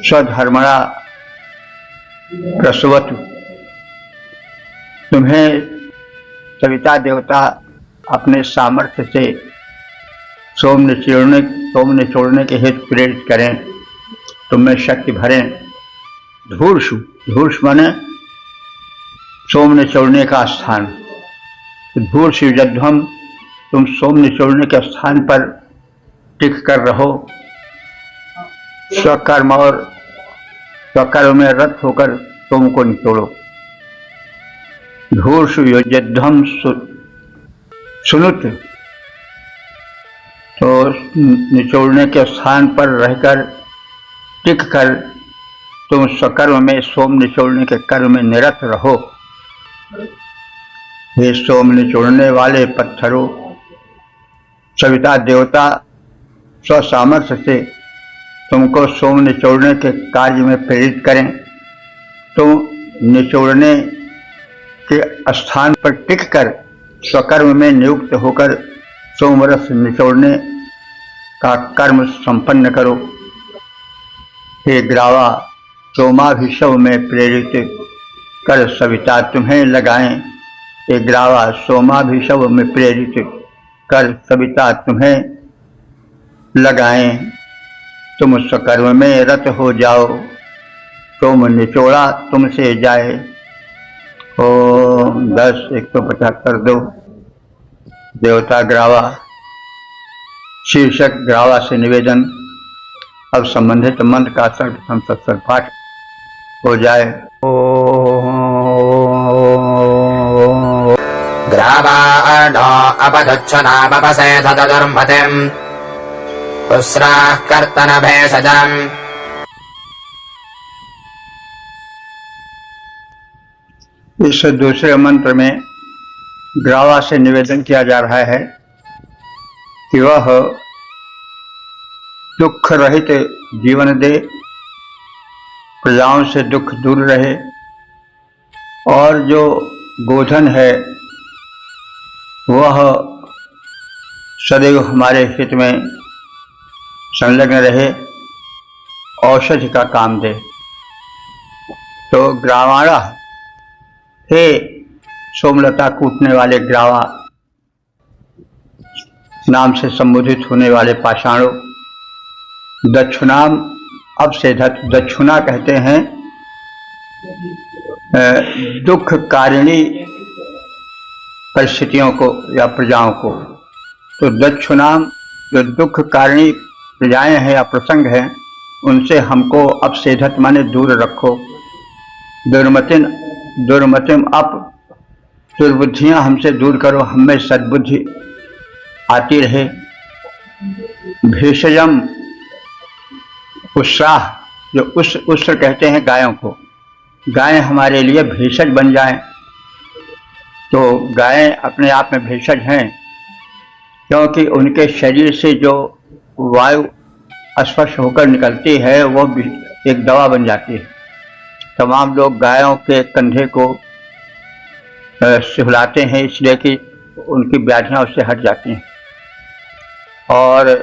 स्वधर्मणा प्रसवतु, तुम्हें सविता देवता अपने सामर्थ्य से सोम निचोड़ने के हेतु प्रेरित करें, तुम्हें शक्ति भरें। धूर्षु, धूर्ष माने सोम निचोड़ने का स्थान, धूर्ष युजध्वम, तुम सोम निचोड़ने के स्थान पर टिक कर रहो, स्वकर्म और स्वकर्म में रत होकर सोम को निचोड़ो। धूर्ष युजध्वम सुनुत, तो निचोड़ने के स्थान पर रहकर टिक कर तुम स्वकर्म में सोम निचोड़ने के कर्म में निरत रहो। हे सोम निचोड़ने वाले पत्थरों, सविता देवता स्वसामर्थ्य से तुमको सोम निचोड़ने के कार्य में प्रेरित करें, तुम निचोड़ने के स्थान पर टिककर स्वकर्म में नियुक्त होकर सोमरस निचोड़ने का कर्म संपन्न करो। हे ग्रावा, सोमाभिषव में प्रेरित कर सविता तुम्हें लगाएं। हे ग्रावा, सोमाभिषव में प्रेरित कर सविता तुम्हें लगाएं, तुम स्वकर्म में रत हो जाओ, सोम निचोड़ा तुमसे जाए। ओम 10 175 2 देवता ग्रावा शीर्षक ग्रावा से निवेदन। अब संबंधित मंत्र का सर्वप्रथम सत्सर पाठ हो जाए। ग्रावाणो अपदुच्छनापसेथ तदुर्मतिम् पुस्राः कर्तन भेषजम्। इस दूसरे मंत्र में ग्रावा से निवेदन किया जा रहा है कि वह दुख रहित जीवन दे, प्रजाओं से दुख दूर रहे, और जो गोधन है वह सदैव हमारे हित में संलग्न रहे, औषधि का काम दे। तो ग्रावाणा, हे सोमलता कूटने वाले ग्रावा नाम से संबोधित होने वाले पाषाणों, दक्षुणाम अब से दक्षुणा कहते हैं दुख कारिणी परिस्थितियों को या प्रजाओं को। तो दक्षुणाम जो दुख कारिणी प्रजाएं हैं या प्रसंग हैं, उनसे हमको अब सेधत माने दूर रखो। दुर्मतिम अप, दुर्बुद्धियां हमसे दूर करो, हमें सद्बुद्धि आती रहे। भेषजम उत्साह, जो उस्र कहते हैं गायों को, गायें हमारे लिए भेषज बन जाएं। तो गायें अपने आप में भेषज हैं, क्योंकि उनके शरीर से जो वायु स्पर्श होकर निकलती है वो एक दवा बन जाती है। तमाम लोग गायों के कंधे को सुहलाते हैं, इसलिए कि उनकी व्याधियां उससे हट जाती हैं। और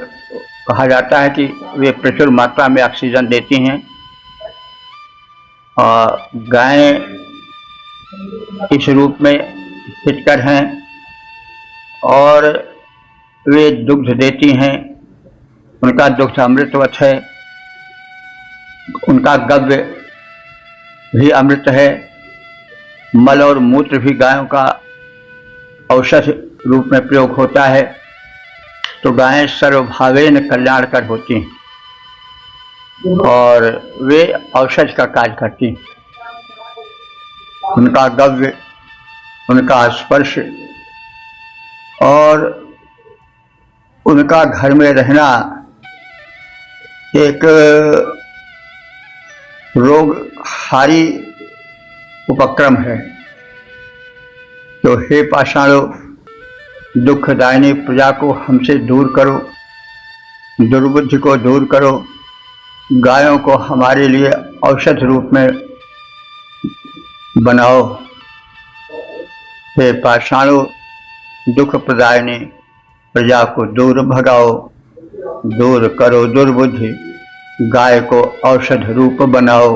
कहा जाता है कि वे प्रचुर मात्रा में ऑक्सीजन देती हैं। और गायें इस रूप में हितकर हैं और वे दुग्ध देती हैं। उनका दुग्ध अमृतवत है, उनका गव्य भी अमृत है, मल और मूत्र भी गायों का औषध रूप में प्रयोग होता है। तो गायें सर्वभावेन कल्याणकर होती हैं और वे औषध का कार्य करती हैं। उनका गव्य, उनका स्पर्श और उनका घर में रहना एक रोगहारी उपक्रम है। तो हे पाषाणों, दुखदायिनी प्रजा को हमसे दूर करो, दुर्बुद्धि को दूर करो, गायों को हमारे लिए औषध रूप में बनाओ। हे पाषाणों, दुख प्रदायिनी प्रजा को दूर भगाओ, दूर करो दुर्बुद्धि, गाय को औषध रूप बनाओ।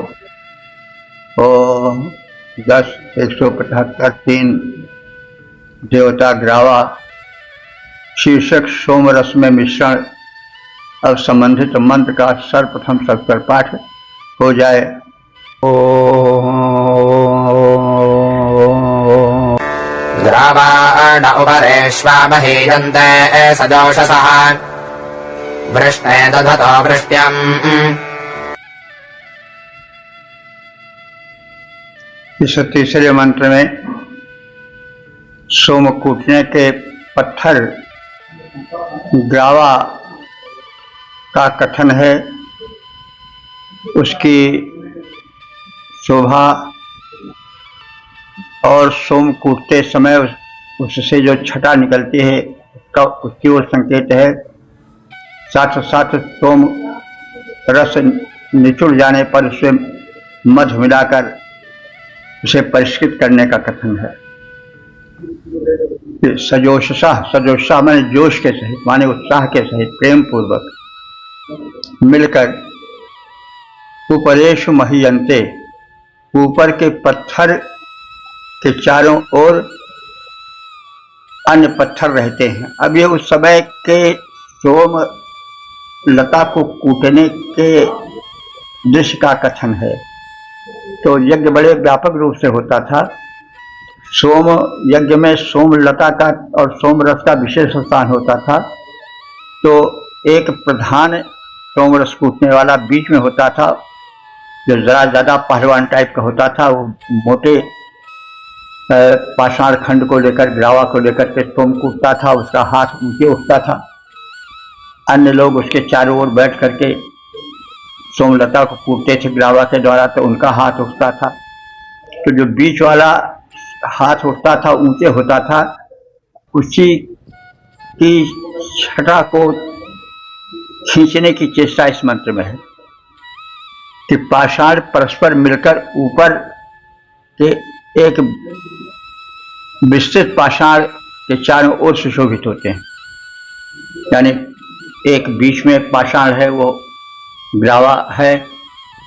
ओ 10 175 3 देवता ग्रावा शीर्षक सोमरस में मिश्रण। अब संबंधित मंत्र का सर्वप्रथम सत्तर पाठ हो जाए। ग्रावाण उपरेष्वामहे यन्ते सजोषसः वृष्णे दधतो वृष्ट्यम्। इस तीसरे मंत्र में सोम कूटने के पत्थर ग्रावा का कथन है, उसकी शोभा और सोम कूटते समय उससे जो छटा निकलती है उसकी ओर संकेत है। साथ साथ सोम रस निचुड़ जाने पर उसे मध मिलाकर उसे परिष्कृत करने का कथन है। सजोषा माने जोश के सहित, माने उत्साह के सहित, प्रेम पूर्वक मिलकर उपरेश महीयन्ते, ऊपर के पत्थर के चारों ओर अन्य पत्थर रहते हैं। अब ये उस समय के सोम लता को कूटने के दृश्य का कथन है। तो यज्ञ बड़े व्यापक रूप से होता था। सोम यज्ञ में सोम लता का और सोम रस का विशेष स्थान होता था। तो एक प्रधान सोम रस कूटने वाला बीच में होता था, जो जरा ज्यादा पहलवान टाइप का होता था। वो मोटे पाषाण खंड को लेकर, ग्रावा को लेकर के सोम कूटता था, उसका हाथ ऊंचे उठता था। अन्य लोग उसके चारों ओर बैठ करके सोमलता को कूटते थे ग्रावा के द्वारा, तो उनका हाथ उठता था। तो जो बीच वाला हाथ उठता था ऊंचे होता था, उसी की छटा को खींचने की चेष्टा इस मंत्र में है कि पाषाण परस्पर मिलकर ऊपर के एक विस्तृत पाषाण के चारों ओर सुशोभित होते हैं। यानी एक बीच में पाषाण है, वो ग्रावा है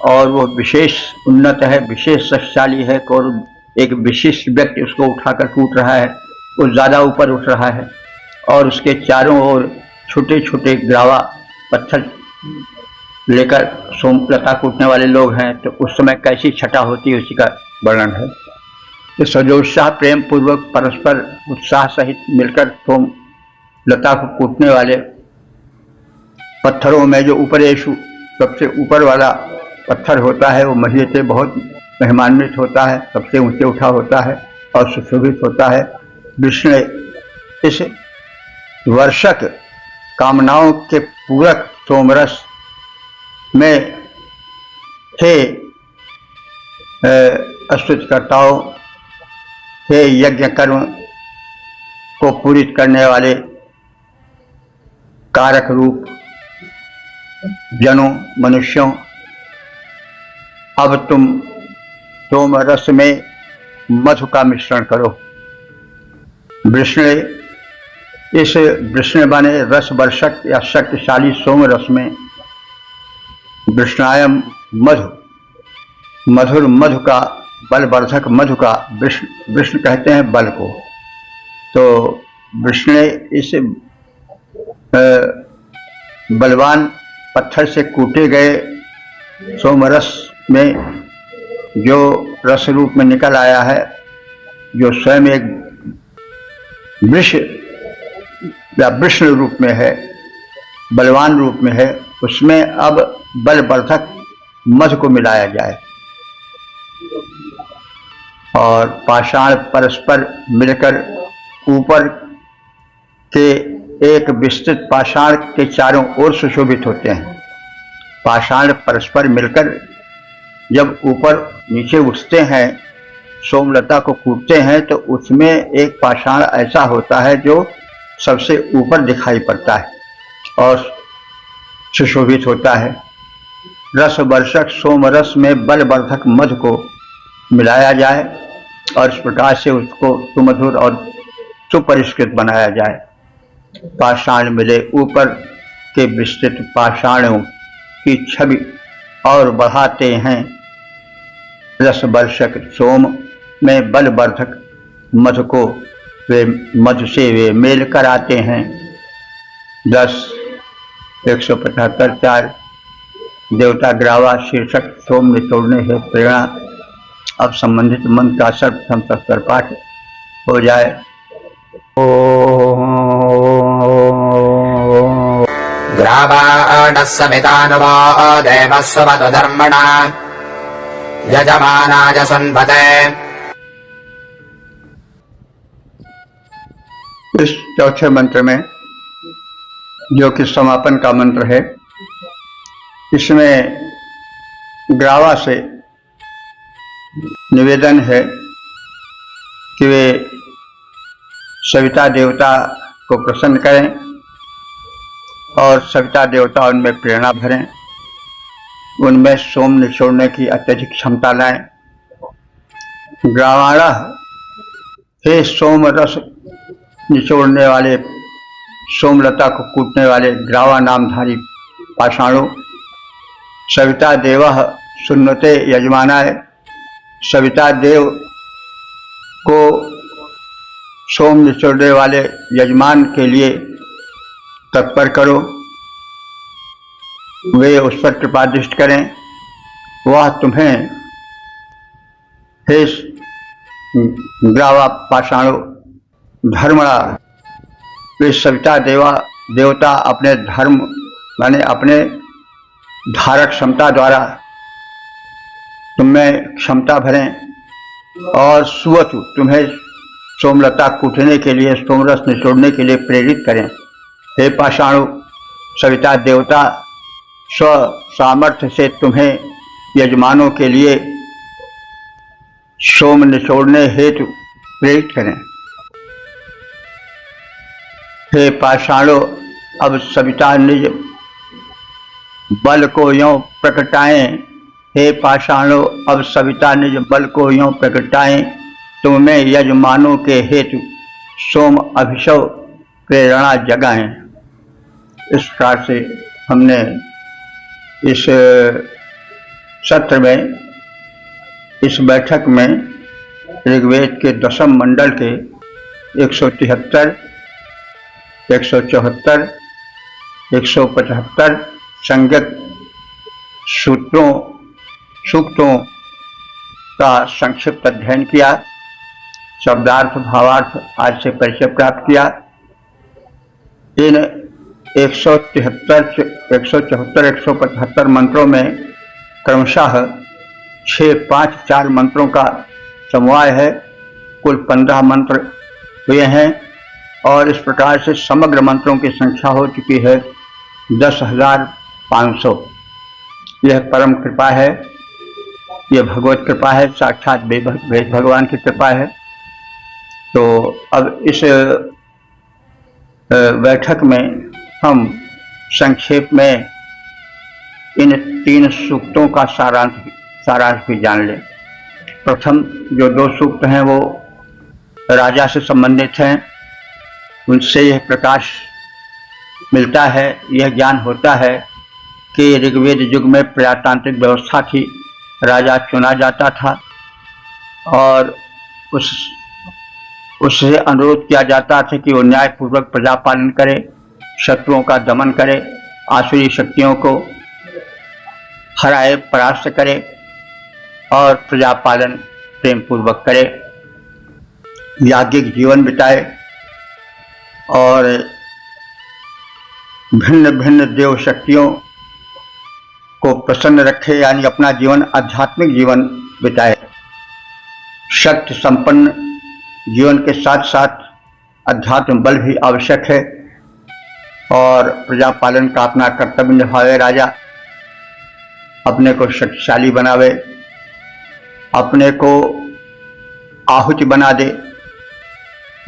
और वो विशेष उन्नत है, विशेष शक्तिशाली है, और एक विशिष्ट व्यक्ति उसको उठाकर कूट रहा है, वो ज़्यादा ऊपर उठ रहा है, और उसके चारों ओर छोटे छोटे ग्रावा पत्थर लेकर सोमलता कूटने वाले लोग हैं। तो उस समय कैसी छटा होती है उसी का वर्णन है। तो सजोत्साह प्रेम पूर्वक परस्पर उत्साह सहित मिलकर सोमलता को कूटने वाले पत्थरों में जो ऊपरेशु सबसे ऊपर वाला पत्थर होता है वो महीते बहुत महिमान्वित होता है, सबसे ऊंचे उठा होता है और सुशोभित होता है। विष्णु इस वर्षक कामनाओं के पूरक सोमरस में हे अस्तुतिकर्ताओं, हे यज्ञ कर्म को पूरित करने वाले कारक रूप जनों मनुष्यों, अब तुम सोम रस में मधु का मिश्रण करो। विष्णु इस विष्णु बने रस वर्षक या शक्तिशाली सोम रस में विष्णायम मधु मधुर मधु का बलवर्धक मधु का विष्णु कहते हैं बल को। तो विष्णु इस बलवान पत्थर से कूटे गए सोमरस में जो रस रूप में निकल आया है, जो स्वयं एक वृष या विष्णु रूप में है, बलवान रूप में है, उसमें अब बलवर्धक मधु को मिलाया जाए और पाषाण परस्पर मिलकर ऊपर के एक विस्तृत पाषाण के चारों ओर सुशोभित होते हैं। पाषाण परस्पर मिलकर जब ऊपर नीचे उठते हैं, सोमलता को कूटते हैं, तो उसमें एक पाषाण ऐसा होता है जो सबसे ऊपर दिखाई पड़ता है और सुशोभित होता है। रस वर्षक सोमरस में बलवर्धक मधु को मिलाया जाए और इस प्रकार से उसको सुमधुर और सुपरिष्कृत बनाया जाए। पाषाण मिले ऊपर के विस्तृत पाषाणों की छवि और बढ़ाते हैं। रस वर्षक सोम में बलवर्धक मधु को वे मधु से वे मेल कराते हैं। 175 4 देवता ग्रावा शीर्षक सोम निचोड़ने है प्रेरणा। अब संबंधित मंत्र का सर्वप्रथम सत्तर पाठ हो जाए। ग्रावाणः समितानुवो देवः स्वमधुधर्मणा यजमानाय सुन्वते। इस चौथे मंत्र में, जो कि समापन का मंत्र है, इसमें ग्रावा से निवेदन है कि वे सविता देवता को प्रसन्न करें और सविता देवता उनमें प्रेरणा भरें, उनमें सोम निचोड़ने की अत्यधिक क्षमता लाएं। ग्रावाणा, हे सोम रस निचोड़ने वाले, सोमलता को कूटने वाले ग्रावा नामधारी पाषाणों, सविता देवः सुन्वते यजमानाय, सविता देव को सोम निचोड़ने वाले यजमान के लिए तत्पर करो, वे उस पर कृपा दृष्टि करें। वह तुम्हें हे ग्रावा पाषाणों धर्मणा, वे सविता देवता अपने धर्म माने अपने धारक क्षमता द्वारा तुम्हें क्षमता भरें और सुवतु तुम्हें सोमलता कूटने के लिए, सोमरस निचोड़ने के लिए प्रेरित करें। हे पाषाणु, सविता देवता स्व सामर्थ्य से तुम्हें यजमानों के लिए सोम निचोड़ने हेतु प्रेरित करें। हे पाषाणो अब सविता निज बल को यों प्रकटाएं। हे पाषाणो अब सविता निज बल को यों प्रकटाएं। तुम्हें यजमानों के हेतु सोम अभिषव प्रेरणा जगाएं। इस प्रकार से हमने इस सत्र में, इस बैठक में ऋग्वेद के दशम मंडल के 173, 174, 175 संज्ञक सूक्तों का संक्षिप्त अध्ययन किया। शब्दार्थ भावार्थ आज से परिचय प्राप्त किया। इन 174, 175 मंत्रों में क्रमशः 6, 5, 4 मंत्रों का समवाय है। कुल 15 मंत्र हुए हैं और इस प्रकार से समग्र मंत्रों की संख्या हो चुकी है 10,500। यह परम कृपा है, यह भगवत कृपा है, साक्षात वेद भगवान की कृपा है। तो अब इस बैठक में हम संक्षेप में इन 3 सूक्तों का सारांश भी जान लें। प्रथम जो 2 सूक्त हैं वो राजा से संबंधित हैं। उनसे यह प्रकाश मिलता है, यह ज्ञान होता है कि ऋग्वेद युग में प्रजातांत्रिक व्यवस्था थी। राजा चुना जाता था और उससे अनुरोध किया जाता था कि वो न्यायपूर्वक प्रजा पालन करे, शत्रुओं का दमन करे, आसुरी शक्तियों को हराए, परास्त करे और प्रजा पालन प्रेम पूर्वक करे, याज्ञिक जीवन बिताए और भिन्न भिन्न देव शक्तियों को प्रसन्न रखे, यानी अपना जीवन आध्यात्मिक जीवन बिताए। शक्ति संपन्न जीवन के साथ साथ अध्यात्म बल भी आवश्यक है और प्रजा पालन का अपना कर्तव्य निभावे। राजा अपने को शक्तिशाली बनावे, अपने को आहुति बना दे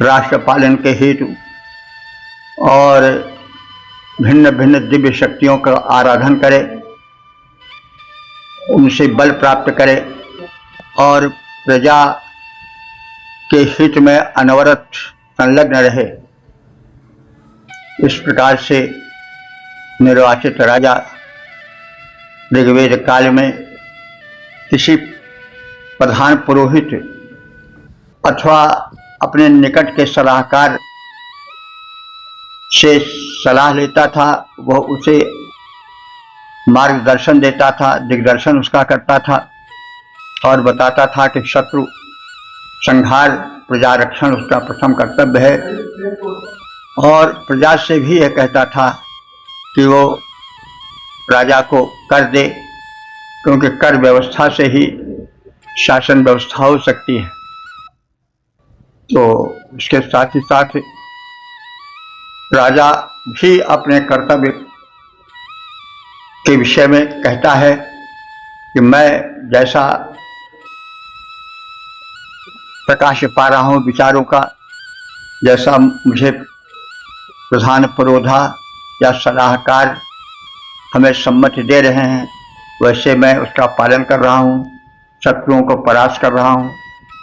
राष्ट्र पालन के हेतु और भिन्न भिन्न दिव्य शक्तियों का आराधन करे, उनसे बल प्राप्त करे और प्रजा के हित में अनवरत संलग्न रहे। इस प्रकार से निर्वाचित राजा ऋग्वेद काल में किसी प्रधान पुरोहित अथवा अपने निकट के सलाहकार से सलाह लेता था, वह उसे मार्गदर्शन देता था, दिग्दर्शन उसका करता था और बताता था कि शत्रु संहार, प्रजा रक्षण उसका प्रथम कर्तव्य है। और प्रजा से भी यह कहता था कि वो राजा को कर दे, क्योंकि कर व्यवस्था से ही शासन व्यवस्था हो सकती है। तो इसके साथ ही साथ राजा भी अपने कर्तव्य के विषय में कहता है कि मैं जैसा प्रकाश पा रहा हूँ विचारों का, जैसा मुझे प्रधान पुरोधा या सलाहकार हमें सम्मति दे रहे हैं, वैसे मैं उसका पालन कर रहा हूँ, शत्रुओं को परास्त कर रहा हूँ।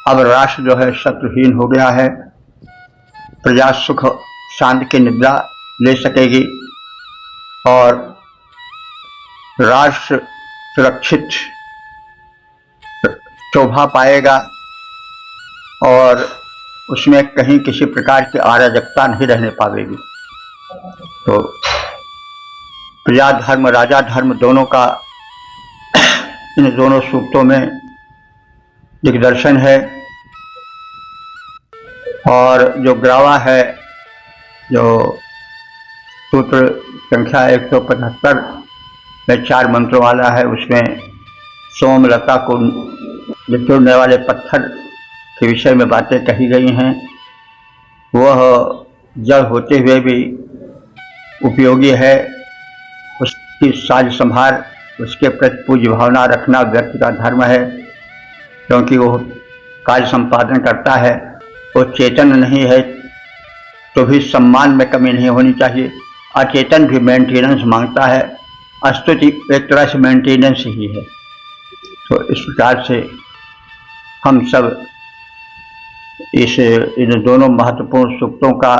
अब राष्ट्र जो है शत्रुहीन हो गया है, प्रजा सुख शांति की निद्रा ले सकेगी और राष्ट्र सुरक्षित शोभा पाएगा और उसमें कहीं किसी प्रकार की अराजकता नहीं रहने पाएगी। तो प्रजा धर्म, राजा धर्म दोनों का इन दोनों सूक्तों में दिग्दर्शन है। और जो ग्रावा है, जो सूत्र संख्या 175 में 4 मंत्रों वाला है, उसमें सोमलता को बिछुड़ने वाले पत्थर के विषय में बातें कही गई हैं। वह जड़ होते हुए भी उपयोगी है, उसकी साज संभार, उसके प्रति पूज्य भावना रखना व्यक्ति का धर्म है, क्योंकि वो कार्य संपादन करता है वो चेतन नहीं है तो भी सम्मान में कमी नहीं होनी चाहिए। अचेतन भी मेंटेनेंस मांगता है, स्तुति एक तरह से मेंटेनेंस ही है। तो इस प्रकार से हम सब इन दोनों महत्वपूर्ण सूक्तों का,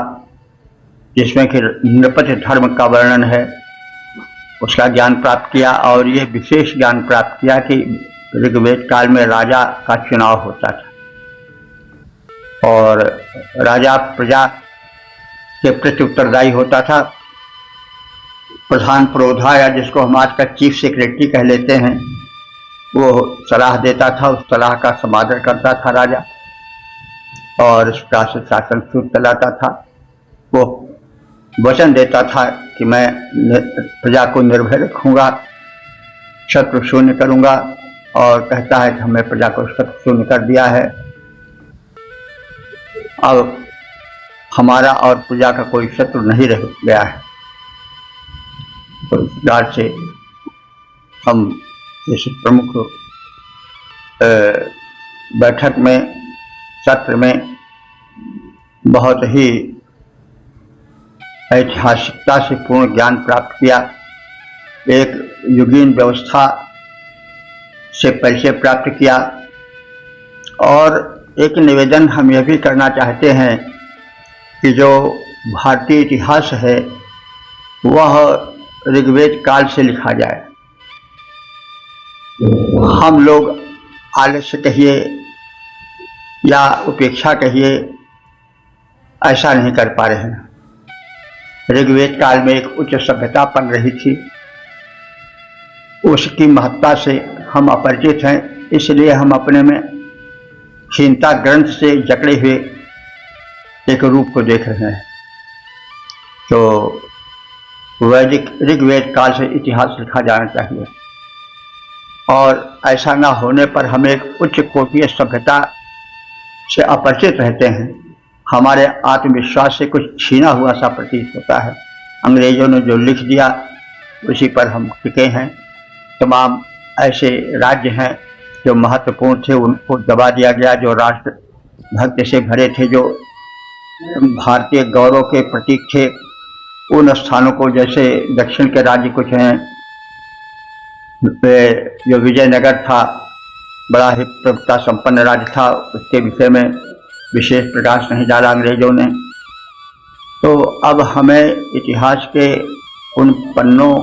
जिसमें कि नृपति धर्म का वर्णन है, उसका ज्ञान प्राप्त किया। और ये विशेष ज्ञान प्राप्त किया कि ऋग्वेद काल में राजा का चुनाव होता था और राजा प्रजा के प्रति उत्तरदायी होता था। प्रधान पुरोधा, या जिसको हम आज का चीफ सेक्रेटरी कह लेते हैं, वो सलाह देता था, उस सलाह का समादर करता था राजा और इस प्रकार से शासन सूत्र चलाता था। वो वचन देता था कि मैं प्रजा को निर्भय रखूंगा, शत्रु शून्य करूंगा, और कहता है कि हमने प्रजा को शत्रु शून्य कर दिया है। अब हमारा और प्रजा का कोई शत्रु नहीं रह गया है। तो इस प्रकार से हम इस प्रमुख बैठक में, सत्र में बहुत ही ऐतिहासिकता से पूर्ण ज्ञान प्राप्त किया। एक युगीन व्यवस्था से परिचय प्राप्त किया। और एक निवेदन हम यह भी करना चाहते हैं कि जो भारतीय इतिहास है वह ऋग्वेद काल से लिखा जाए। हम लोग आलस्य कहिए या उपेक्षा कहिए, ऐसा नहीं कर पा रहे हैं। ऋग्वेद काल में एक उच्च सभ्यता पन रही थी, उसकी महत्ता से हम अपरिचित हैं, इसलिए हम अपने में क्षीणता ग्रंथ से जकड़े हुए एक रूप को देख रहे हैं। तो वैदिक ऋग्वेद काल से इतिहास लिखा जाना चाहिए और ऐसा न होने पर हम एक उच्च कोटीय सभ्यता से अपरिचित रहते हैं। हमारे आत्मविश्वास से कुछ छीना हुआ सा प्रतीत होता है। अंग्रेजों ने जो लिख दिया उसी पर हम टिके हैं। तमाम ऐसे राज्य हैं जो महत्वपूर्ण थे, उनको दबा दिया गया। जो राष्ट्र भक्ति से भरे थे, जो भारतीय गौरव के प्रतीक थे, उन स्थानों को, जैसे दक्षिण के राज्य कुछ हैं, जो विजयनगर था बड़ा ही प्रभुता संपन्न राज्य था, उसके विषय में विशेष प्रकाश नहीं डाला अंग्रेजों ने। तो अब हमें इतिहास के उन पन्नों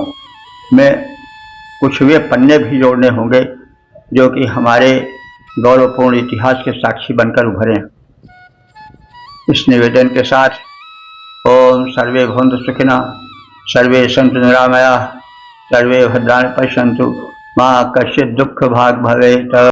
में कुछ वे पन्ने भी जोड़ने होंगे जो कि हमारे गौरवपूर्ण इतिहास के साक्षी बनकर उभरें। इस निवेदन के साथ ओम सर्वे भवन्तु सुखिनः, सर्वे सन्तु निरामयाः, सर्वे भद्राणि पश्यन्तु, मा कश्चित् दुःख भाग् भवेत्।